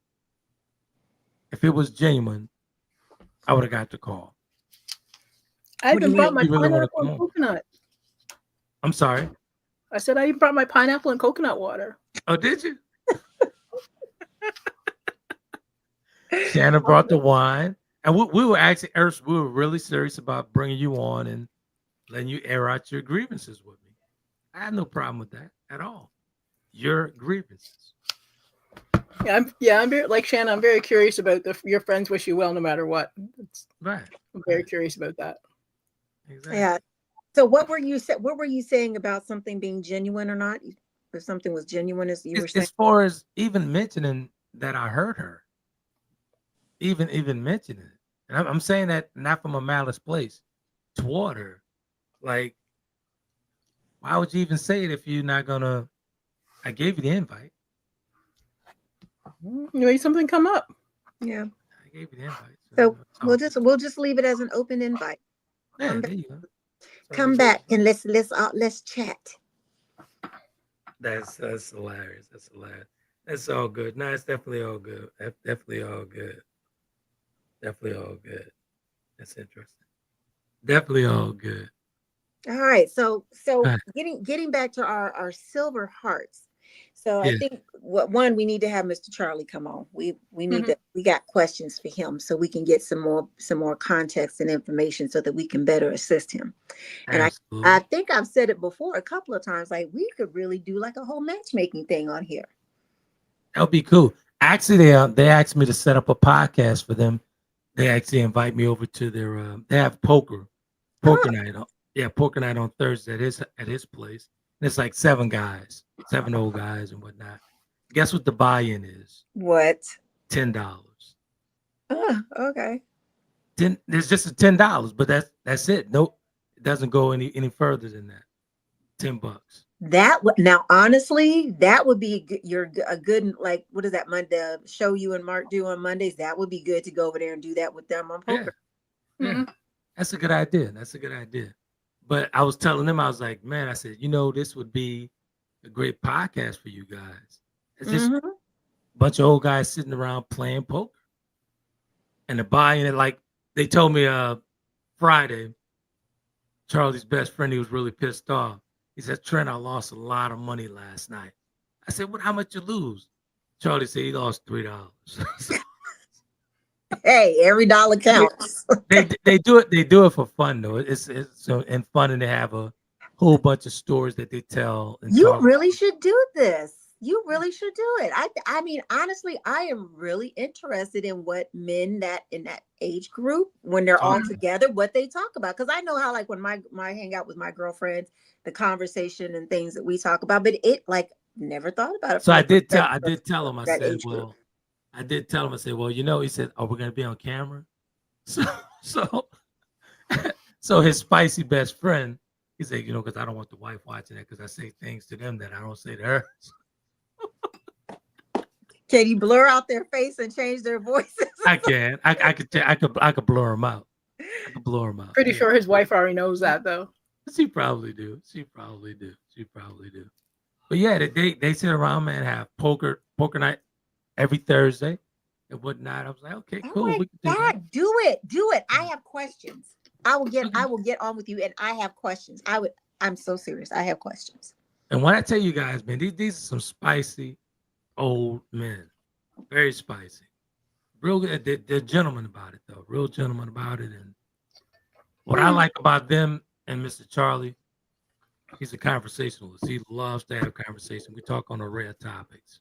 I would have got the call. I even brought my pineapple and coconut. I'm sorry. I said I even brought my pineapple and coconut water. Oh, did you? Shannon brought the wine, and we were actually, we were really serious about bringing you on and letting you air out your grievances with me. I had no problem with that at all. Your grievances. Yeah, I'm very, like Shannon. I'm very curious about your friends wish you well no matter what. Right. I'm very curious about that. Exactly. Yeah. So what were you saying about something being genuine or not? If something was genuine, as you were saying. As far as even mentioning that I hurt her, even mentioning it, and I'm saying that not from a malice place toward her. Like, why would you even say it if you're not gonna? I gave you the invite. You made something come up. Yeah. I gave you the invite. So we'll just leave it as an open invite. Yeah, there you go. Come back and let's chat. That's hilarious. That's hilarious. That's all good. No, it's definitely all good. Definitely all good. Definitely all good. That's interesting. Definitely all good. All right. So All so right. getting back to our silver hearts. So I Yeah. think one, we need to have Mr. Charlie come on. We need Mhm. to, we got questions for him so we can get some more context and information so that we can better assist him. And I Absolutely. think I've said it before a couple of times, like we could really do like a whole matchmaking thing on here. That'll be cool. Actually, they asked me to set up a podcast for them. They actually invite me over to their. They have poker Oh, night. Yeah, poker night on Thursday at his place. And it's like 7 guys, 7 old guys and whatnot. Guess what the buy-in is? what? $10. Oh, okay. There's just a $10, but that's it. No, it doesn't go any further than that. $10. That would, now honestly, that would be a good, like, what is that Monday show you and Mark do on Mondays? That would be good to go over there and do that with them on Yeah, poker. yeah. Mhm. That's a good idea. That's a good idea. But I was telling them, I was like, man, I said, this would be a great podcast for you guys. It's just Hmm. a bunch of old guys sitting around playing poker. And the buy-in, like they told me Friday, Charlie's best friend, he was really pissed off. He said, Trent, I lost a lot of money last night. I said, what, how much you lose? Charlie said he lost $3. So Hey, every dollar counts. they do it for fun though. It's so and fun, and they have a whole bunch of stories that they tell and You talk really about. should do this. You really should do it. I mean, honestly, I am really interested in what men that in that age group, when they're all Talk Mhm. about. together, what they talk about. Because I know how, like, when my hang out with my girlfriends, the conversation and things that we talk about, but it, like, never thought about it So from the I perspective did tell of him. I that said, age group. well, I did tell him. I said, well, he said, are we going to be on camera? So so so his spicy best friend, he said, because I don't want the wife watching that because I say things to them that I don't say to her. Can you blur out their face and change their voices? I can. I could blur him out. I could blur him out. Pretty Yeah. sure his wife already knows that though. She probably do. She probably do. She probably do. But yeah, they sit around, man, have poker night every Thursday and whatnot. I was like, okay, Oh cool, my we can do that. God, do it. Do it. I Yeah. have questions. I will Okay. get on with you, and I have questions. I'm so serious. I have questions. And when I tell you guys, man, these are some spicy old men, very spicy, real good. They're gentlemen about it though, real gentlemen about it. And what I like about them and Mr. Charlie, he's a conversationalist. He loves to have conversation. We talk on the rare topics.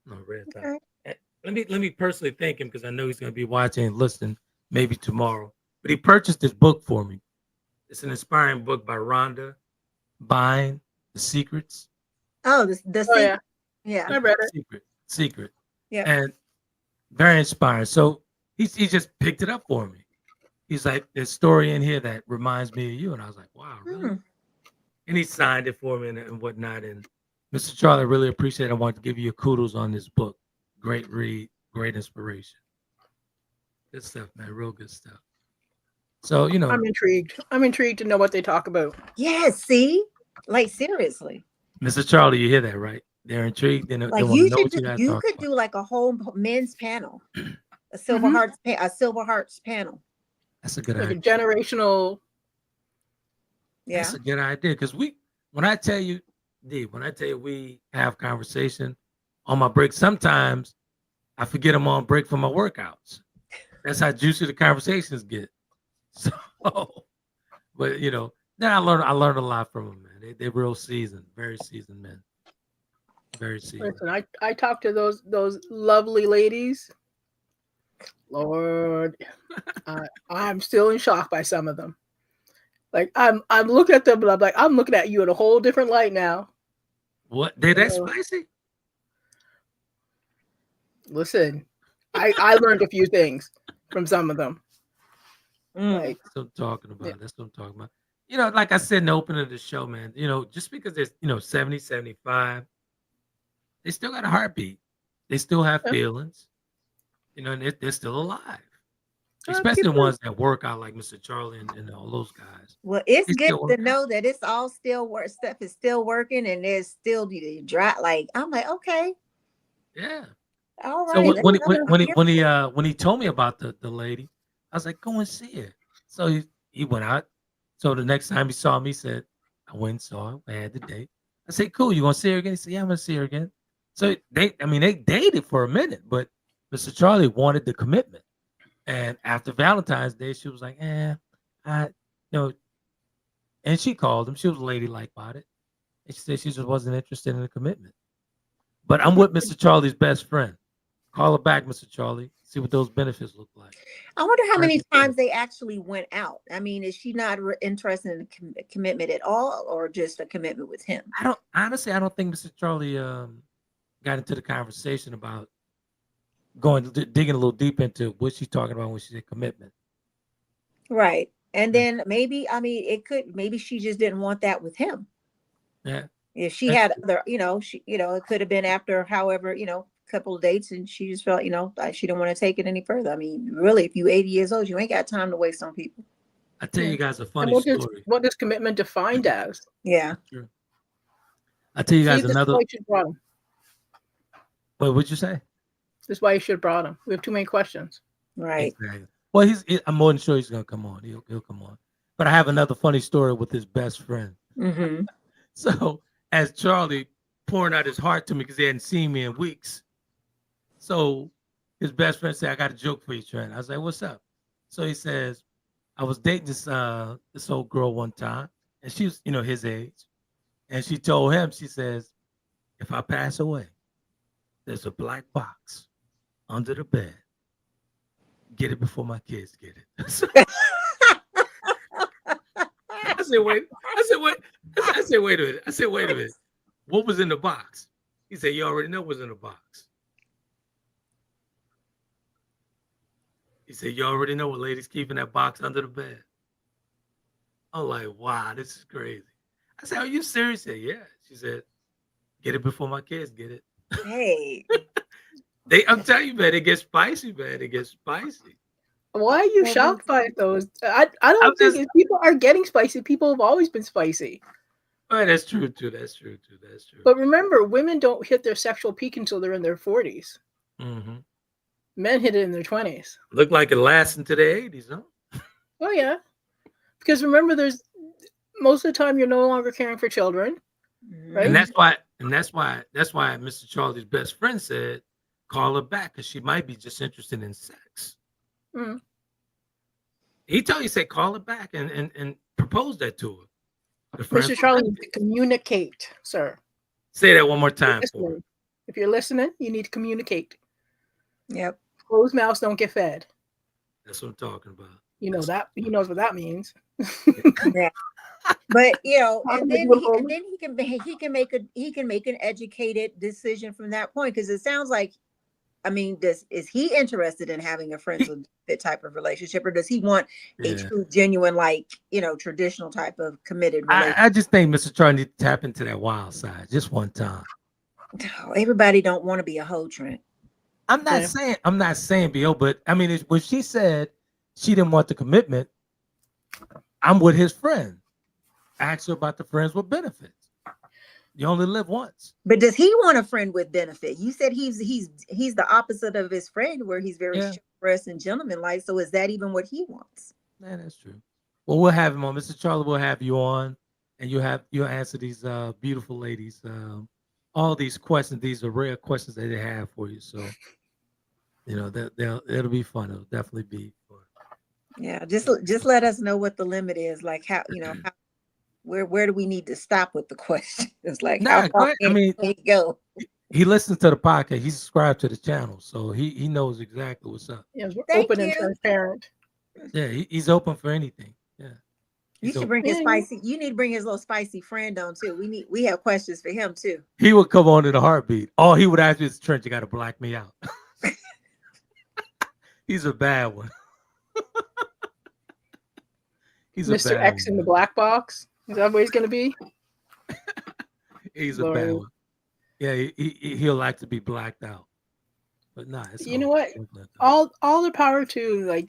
No rare topics. Okay. Let me personally thank him because I know he's going to be watching and listening maybe tomorrow. But he purchased this book for me. It's an inspiring book by Rhonda Byrne, The Secrets. Oh, the Oh yeah, yeah. I read it. Secret. Yeah. And very inspiring. So he just picked it up for me. He's like, there's a story in here that reminds me of you. And I was like, wow, really? Hmm. And he signed it for me and whatnot. And Mr. Charlie, I really appreciate it. I want to give you a kudos on this book. Great read, great inspiration. Good stuff, man. Real good stuff. So, I'm intrigued. I'm intrigued to know what they talk about. Yes. See, like, seriously, Mr. Charlie, you hear that, right? They're intrigued. They like, want to know what you guys you talk could about. do like a whole men's panel, a silver Mhm. hearts a silver hearts panel. That's a good Like a idea. generational. Yeah. That's a good idea. Because when I tell you, D, when I tell you we have conversation on my break, sometimes I forget I'm on break for my workouts. That's how juicy the conversations get. So, but then I learned a lot from them, man. They're real seasoned, very seasoned men. Very seasoned. Listen, I talked to those lovely ladies. Lord, I'm still in shock by some of them. Like I'm looking at them, but I'm like, I'm looking at you in a whole different light now. What? They that Yeah. spicy? Listen, I learned a few things from some of them. Like, That's what I'm talking about. yeah. That's what I'm talking about. Like I said in the opening of the show, man, just because there's, 70, 75, they still got a heartbeat. They still have Yeah. feelings, and they're still alive. especially the ones that work out like Mr. Charlie and all those guys. Well, it's They good still to work out. know that it's all still work. Stuff is still working, and there's still the dry. Like I'm like, okay, Yeah. all So right. Let me know when he told me about the lady, I was like, go and see her. So he went out. So the next time he saw me, he said, I went and saw her. I had the date. I said, cool. You gonna see her again? He said, yeah, I'm gonna see her again. So they dated for a minute, but Mr. Charlie wanted the commitment. And after Valentine's Day, she was like, I, and she called him. She was ladylike about it. And she said she just wasn't interested in the commitment. But I'm with Mr. Charlie's best friend. Call her back, Mr. Charlie. See what those benefits look like. I wonder how many times they actually went out. I mean, is she not interested in a commitment at all, or just a commitment with him? I don't think Mr. Charlie got into the conversation about digging a little deep into what she's talking about when she said commitment. Right. And then maybe she just didn't want that with him. Yeah. If she had other, it could have been after however, couple of dates, and she just felt, she didn't want to take it any further. I mean, really, if you 80 years old, you ain't got time to waste on people. I tell you guys a funny story. What is commitment defined as? Yeah. Sure. I tell you guys another. Why you should brought him. What would you say? This is why you should have brought him. We have too many questions. Right. Exactly. Well, I'm more than sure he's gonna come on. He'll come on. But I have another funny story with his best friend. Mm-hmm. So as Charlie pouring out his heart to me because he hadn't seen me in weeks. So his best friend said, I got a joke for you, Trent. I was like, what's up? So he says, I was dating this old girl one time, and she was, his age. And she told him, she says, if I pass away, there's a black box under the bed. Get it before my kids get it. I said, wait a minute. What was in the box? He said, you already know what's in the box. He said, you already know what ladies keep in that box under the bed. I'm like, wow, this is crazy. I said, are you serious? She said, yeah. She said, get it before my kids get it. Hey. I'm telling you, man, it gets spicy, man. It gets spicy. Why are you shocked by it, though? I don't think if people are getting spicy, people have always been spicy. Oh, that's true, too. That's true. But remember, women don't hit their sexual peak until they're in their 40s. Mm-hmm. Men hit it in their 20s. Look like it lasts into their 80s, huh? Oh, yeah. Because remember, most of the time you're no longer caring for children. Right? And that's why Mr. Charlie's best friend said, call her back because she might be just interested in sex. Mm-hmm. He told you, say, call her back and propose that to her. Mr. Charlie needs to communicate, sir. Say that one more time. If you're listening, you need to communicate. Yep. Closed mouths don't get fed. That's what I'm talking about. You know that. He knows what that means. Yeah. But and then he can make an educated decision from that point, because it sounds like, I mean, is he interested in having a friends with that type of relationship, or does he want a true, genuine, traditional type of committed relationship? I just think Mr. Charlie needs to tap into that wild side just one time. Oh, everybody don't want to be a hoe, Trent. I'm not saying B.O., but I mean, when she said she didn't want the commitment, I'm with his friend. Ask her about the friends with benefits. You only live once. But does he want a friend with benefit? You said he's the opposite of his friend, where he's very chivalrous and gentlemanlike. So is that even what he wants? Yeah, that's true. Well, we'll have him on. Mr. Charlie will have you on, and you'll answer these beautiful ladies all these questions. These are rare questions that they have for you. So it'll be fun. It'll definitely be fun. Yeah, just let us know what the limit is. Like how where do we need to stop with the questions? Like how far can we go? He listens to the podcast. He's subscribed to the channel, so he knows exactly what's up. Yeah, we're open and transparent. Yeah, he's open for anything. Yeah. You should bring his spicy. You need to bring his little spicy friend on too. We have questions for him too. He would come on in a heartbeat. All he would ask me is, Trent, you got to black me out. He's a bad one. He's Mr. X in the black box. Is that what he's going to be? He's a bad one. Yeah, he'll like to be blacked out. But nah, you know what? All the power to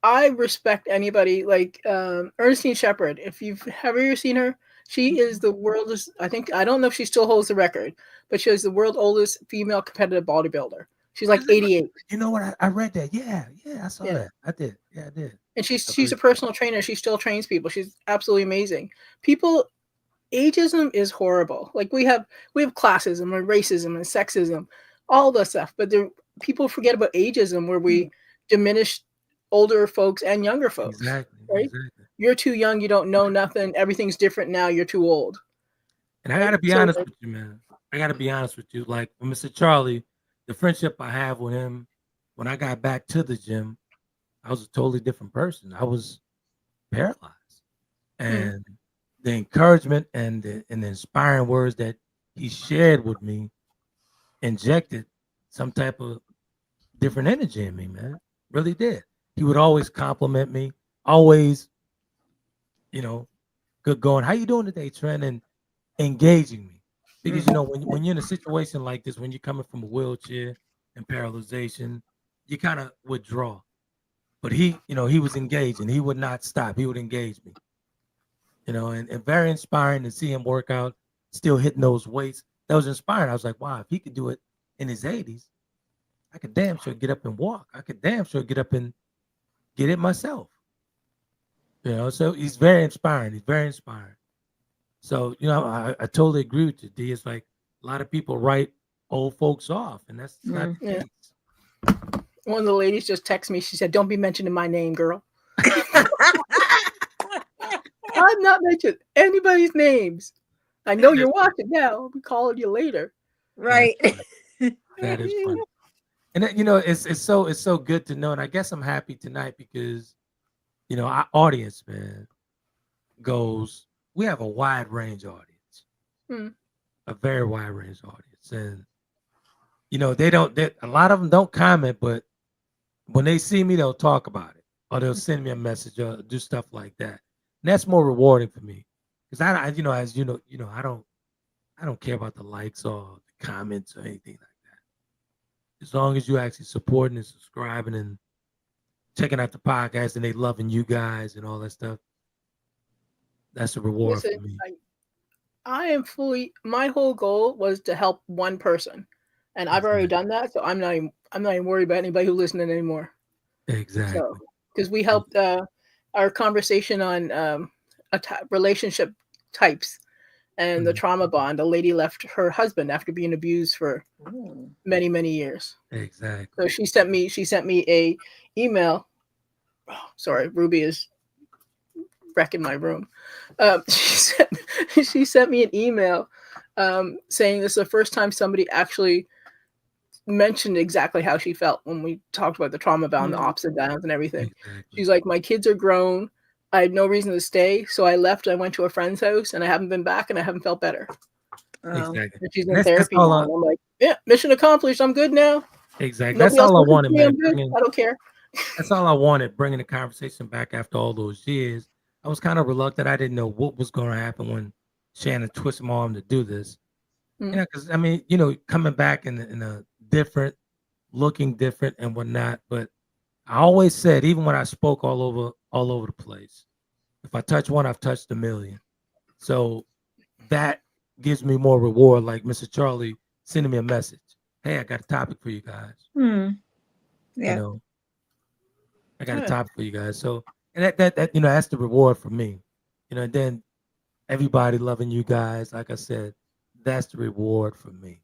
I respect anybody like Ernestine Shepherd. If you've have you ever seen her, she is the world's. I don't know if she still holds the record, but she is the world's oldest female competitive bodybuilder. She's like 88. You know what? I read that. Yeah, I saw Yeah. that. I did. Yeah, I did. And she's a personal trainer. She still trains people. She's absolutely amazing. Ageism is horrible. Like we have classism and racism and sexism, all the stuff. But people forget about ageism, where we diminish older folks and younger folks. Exactly. Right? Exactly. You're too young. You don't know nothing. Everything's different now. You're too old. And I got to be honest with you, man. I got to be honest with you. Like with Mr. Charlie, the friendship I have with him, when I got back to the gym, I was a totally different person. I was paralyzed. And the encouragement and the inspiring words that he shared with me injected some type of different energy in me, man. Really did. He would always compliment me, always, good going. How you doing today, Trent? And engaging me. Because, when you're in a situation like this, when you're coming from a wheelchair and paralyzation, you kind of withdraw. But he was engaged and he would not stop. He would engage me. And very inspiring to see him work out, still hitting those weights. That was inspiring. I was like, wow, if he could do it in his 80s, I could damn sure get up and walk. I could damn sure get up and get it myself. So he's very inspiring. He's very inspiring. So, I totally agree with you, D. It's like a lot of people write old folks off, and that's not the case. One of the ladies just texted me. She said, "Don't be mentioning my name, girl." I'm not mentioning anybody's names. I know you're watching now. I'll be calling you later. Right. That is funny. And it's so good to know. And I guess I'm happy tonight because, our audience, man, we have a wide range audience, a very wide range audience. And, a lot of them don't comment, but when they see me, they'll talk about it or they'll send me a message or do stuff like that. And that's more rewarding for me because I don't care about the likes or the comments or anything like that. As long as you actually supporting and subscribing and checking out the podcast and they loving you guys and all that stuff, that's a reward for me. My whole goal was to help one person, and I've already done that. So I'm not even worried about anybody who's listening anymore. Exactly. Because we helped our conversation on relationship types and the trauma bond. A lady left her husband after being abused for many, many years. Exactly. So she sent me a email. Oh, sorry, Ruby is wrecking my room. She sent me an email saying this is the first time somebody actually mentioned exactly how she felt when we talked about the trauma bound, the ups and downs and everything. Exactly. She's like, my kids are grown. I had no reason to stay. So I left. I went to a friend's house and I haven't been back and I haven't felt better. Exactly. And she's in therapy. I'm like, yeah, mission accomplished. I'm good now. Exactly. That's all I wanted, man. I don't care. That's all I wanted, bringing the conversation back after all those years. I was kind of reluctant. I didn't know what was going to happen when Shannon twisted my arm to do this. Because, coming back in a different, looking different and whatnot. But I always said, even when I spoke all over the place, if I touch one, I've touched a million. So that gives me more reward, like Mr. Charlie sending me a message. Hey, I got a topic for you guys. Yeah. I got a topic for you guys. So, and that that's the reward for me. And then everybody loving you guys, like I said, that's the reward for me.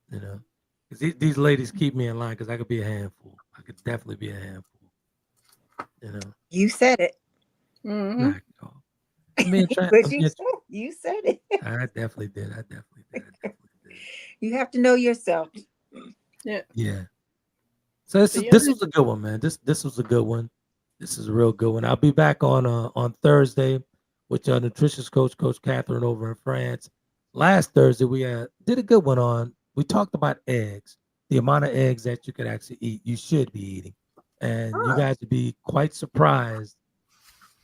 Because these ladies keep me in line because I could be a handful. I could definitely be a handful. You said it. You said it. I definitely did. You have to know yourself. Yeah. So this was a good one, man. This was a good one. This is a real good one. I'll be back on Thursday with your nutritious coach, Coach Catherine over in France. Last Thursday we did a good one on. We talked about eggs, the amount of eggs that you could actually eat. You should be eating, and you guys would be quite surprised.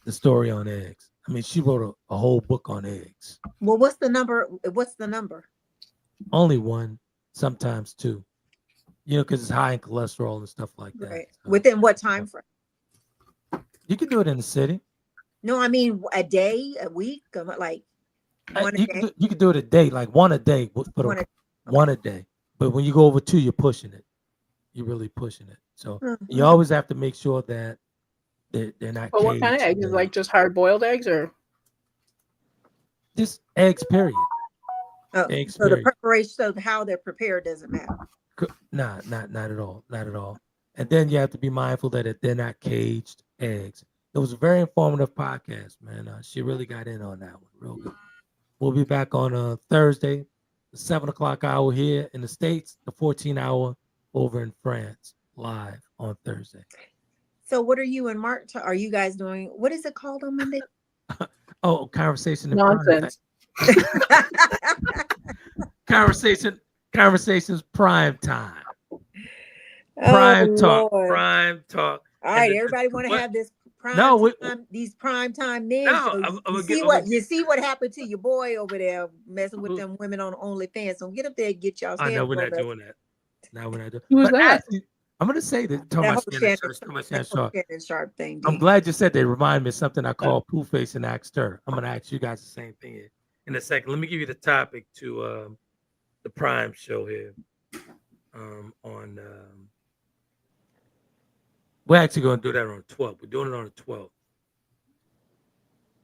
The story on eggs. I mean, she wrote a whole book on eggs. Well, what's the number? Only one, sometimes two. Because it's high in cholesterol and stuff like that. Right. So, within what time frame? You can do it in the city. No, I mean a day, a week, like one a day. You can do it a day, like one a day, but one a day. But when you go over 2, you're pushing it. You're really pushing it. So you always have to make sure that they're not. But what kind of eggs? Is like just hard boiled eggs or just eggs? Period. Oh, eggs. So Period. the preparation, so how they're prepared doesn't matter. Nah, not at all. Not at all. And then you have to be mindful that they're not caged eggs. It was a very informative podcast, man. She really got in on that one, real good. We'll be back on Thursday, the 7:00 hour here in the States, the 14 hour over in France, live on Thursday. So what are you and Mark? Are you guys doing? What is it called on Monday? Oh, conversation in nonsense. Conversations prime time. Prime talk. Lord. Prime talk. All right, everybody want to have this prime time, these prime time men. No, you see what happened to your boy over there messing with them women on OnlyFans. So get up there and get y'all. I know we're not doing that. No, we're not doing. Who's that? Actually, I'm gonna say that. Shannon Sharp thing. I'm glad you said they remind me of something I call poo face and asked her. I'm gonna ask you guys the same thing here in a second. Let me give you the topic to the Prime show here. We're actually going to do that on the 12th. We're doing it on the 12th.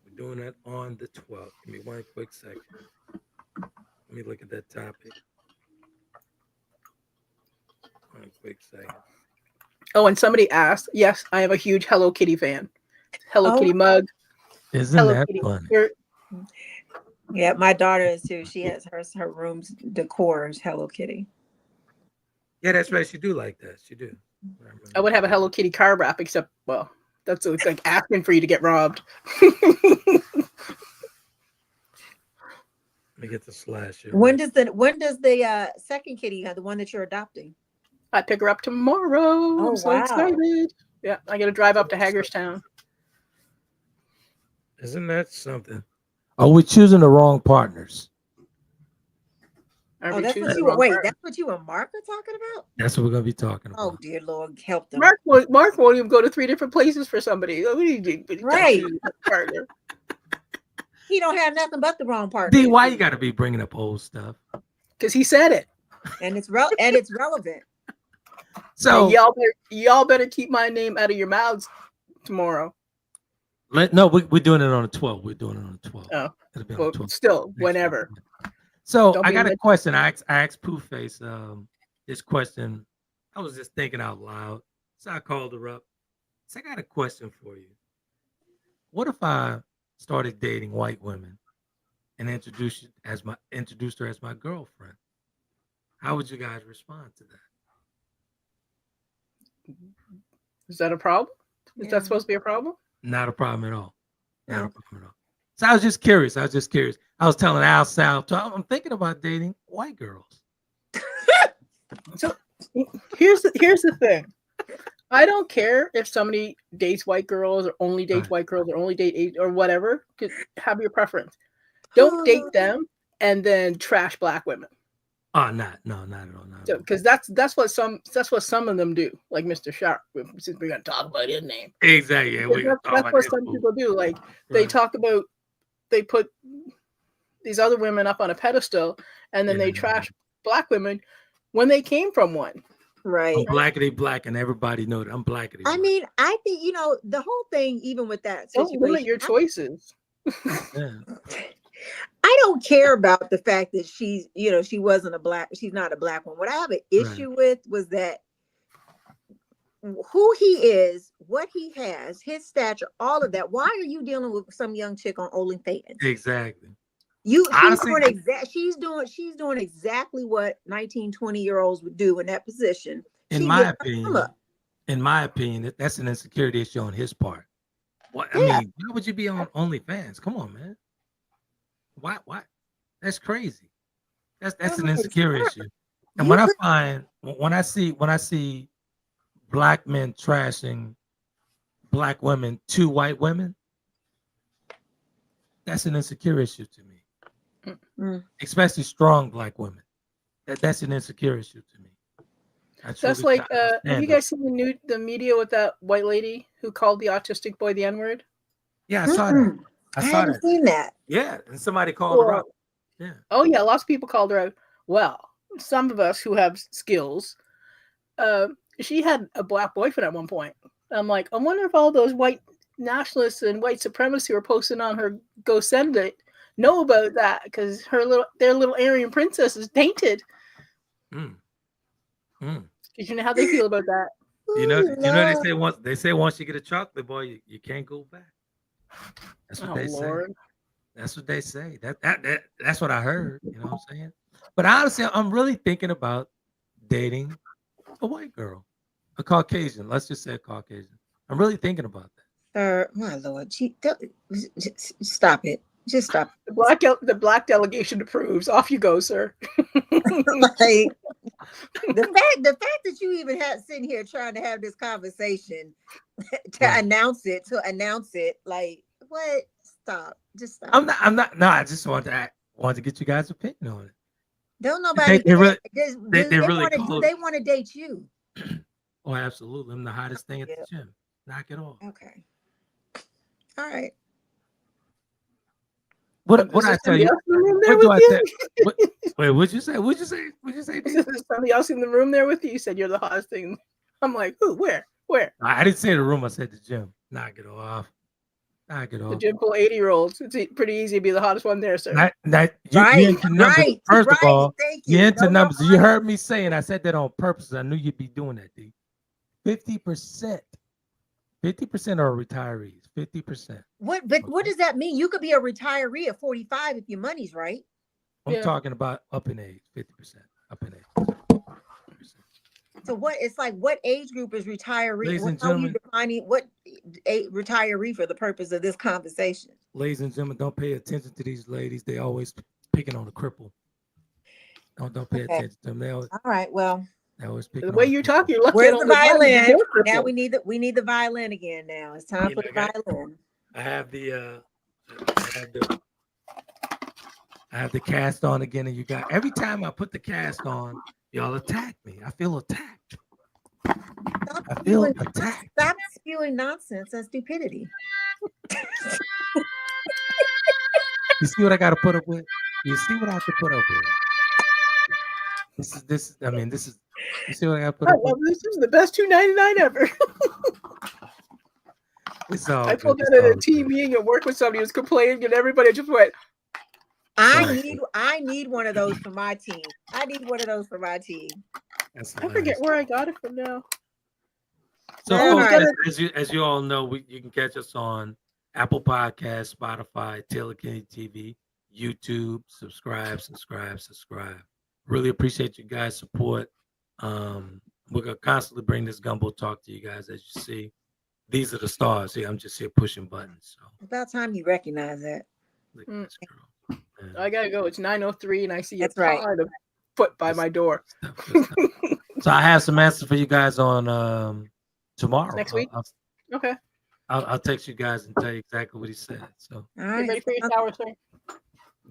We're doing it on the 12th. Give me one quick second. Let me look at that topic. One quick second. Oh, and somebody asked, yes, I am a huge Hello Kitty fan. Hello Kitty mug. Isn't Hello that Kitty funny? shirt. Yeah, my daughter is too. She has her room's decor is Hello Kitty. Yeah, that's right. She do like that. She do. I would have a Hello Kitty car wrap, except, well, that's like asking for you to get robbed. Let me get the slash here. When does the second kitty, the one that you're adopting? I pick her up tomorrow. Oh, I'm so excited. Yeah, I got to drive up to Hagerstown. Isn't that something? Are we choosing the wrong partners? That's what you and Mark are talking about? That's what we're going to be talking about. Oh, dear Lord, help them. Mark won't even go to 3 different places for somebody. Right. He don't have nothing but the wrong partner. Dee, why you got to be bringing up old stuff? Because he said it. And it's relevant. So y'all better keep my name out of your mouths tomorrow. We're doing it on the 12th. We're doing it on the 12th. Oh, it'll be on the 12th. Still, whenever. So I got a question. I asked Poohface this question. I was just thinking out loud. So I called her up. So I got a question for you. What if I started dating white women and introduced her as my girlfriend? How would you guys respond to that? Is that a problem? Is that supposed to be a problem? Not a problem at all. Not a problem at all. So I was just curious. I was telling Al Sal, I'm thinking about dating white girls. So here's the thing. I don't care if somebody dates white girls or only dates white girls or only date or whatever. Have your preference. Don't date them and then trash black women. Oh, not at all. Because that's what some of them do, like Mr. Sharp. Since we're gonna talk about his name, exactly. Yeah, that's what some people do. Like they talk about, they put these other women up on a pedestal, and then they trash black women when they came from one. Right. I'm blackity black, and everybody knows I'm blackity. I mean, I think the whole thing, even with that situation, don't limit your choices. I don't care about the fact that she's not a black one. What I have an issue with was that who he is, what he has, his stature, all of that. Why are you dealing with some young chick on OnlyFans? Exactly. She's doing exactly what 19, 20-year-olds would do in that position. In my opinion, that's an insecurity issue on his part. I mean, why would you be on OnlyFans? Come on, man. Why? That's crazy. That's an insecure issue. And when I see black men trashing black women to white women, that's an insecure issue to me. Especially strong black women. That's an insecure issue to me. That's like, have you guys seen the media with that white lady who called the autistic boy the N-word? Yeah, I saw that. I haven't seen that. Yeah, and somebody called her out. Yeah. Oh yeah, lots of people called her out. Well, some of us who have skills, she had a black boyfriend at one point. I'm like, I wonder if all those white nationalists and white supremacists who are posting on her Go Send It know about that, because their little Aryan princess is tainted. Because you know how they feel about that. You know they say once you get a chocolate boy, you can't go back. That's what they say. That's what they say. That's what I heard. You know what I'm saying? But honestly, I'm really thinking about dating a white girl, a Caucasian. Let's just say a Caucasian. I'm really thinking about that. Sir, my Lord, stop it. Just stop. The black delegation approves. Off you go, sir. Like, the fact that you even had sitting here trying to have this conversation to announce it, like what? Stop. Just stop. I'm not. No, I just want to get you guys' opinion on it. Don't nobody. They really want to date you. Oh, absolutely. I'm the hottest thing at the gym. Knock it off. Okay. All right. What I tell you? What do I say? Wait, what'd you say? What'd you say? There's somebody else in the room there with you. You said you're the hottest thing. I'm like, who? Where? I didn't say the room. I said the gym. Knock it off. The gym full 80-year-olds. It's pretty easy to be the hottest one there, sir. You're into numbers. First of all, you're into numbers. You heard me saying I said that on purpose. I knew you'd be doing that, D. 50%. 50% are retirees. 50%. What does that mean? You could be a retiree at 45 if your money's right. I'm talking about up in age. 50% up in age. 50%. So what age group is retiree? Ladies and How are you gentlemen, defining what retiree for the purpose of this conversation? Ladies and gentlemen, don't pay attention to these ladies. They always picking on the cripple. Don't pay attention to them. All right. Well, the way you talk, you're lucky. Where's the violin? Now we need the violin again. Now it's time for the violin. I have the cast on again, and you got every time I put the cast on, y'all attack me. I feel attacked. Stop spewing nonsense and stupidity. You see what I got to put up with? You see what I have to put up with? This is. You see what I got to put up with? This is the best $2.99 ever. I told that at a team meeting at work with somebody who was complaining, and everybody just went, I need one of those for my team. I forget where I got it from now. So, as you all know, you can catch us on Apple Podcasts, Spotify, Taylor Kennedy TV, YouTube. Subscribe. Really appreciate you guys' support. We're gonna constantly bring this GuMbOTALk to you guys. As you see, these are the stars. See, I'm just here pushing buttons. So about time you recognize that. Look at this girl. I gotta go. It's 9:03, and I see a pile of foot by my door. So I have some answers for you guys on tomorrow. Next week. Okay. I'll text you guys and tell you exactly what he said. So all right. Ready for your shower, sir?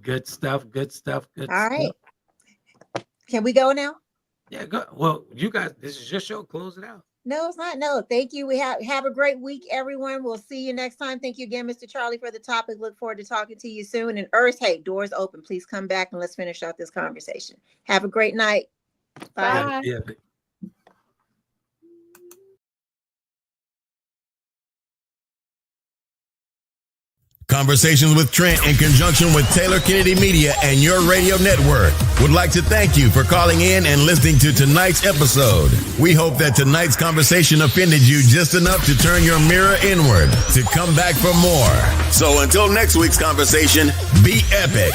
Good stuff. All right. Can we go now? Yeah, go. Well, you guys, this is your show. Close it out. No, it's not. No, thank you. We have a great week, everyone. We'll see you next time. Thank you again, Mr. Charlie, for the topic. Look forward to talking to you soon. And Earth, hey, doors open. Please come back and let's finish out this conversation. Have a great night. Bye. Yeah. Conversations with Trent in conjunction with Taylor Kennedy Media and your radio network would like to thank you for calling in and listening to tonight's episode. We hope that tonight's conversation offended you just enough to turn your mirror inward to come back for more. So until next week's conversation, be epic.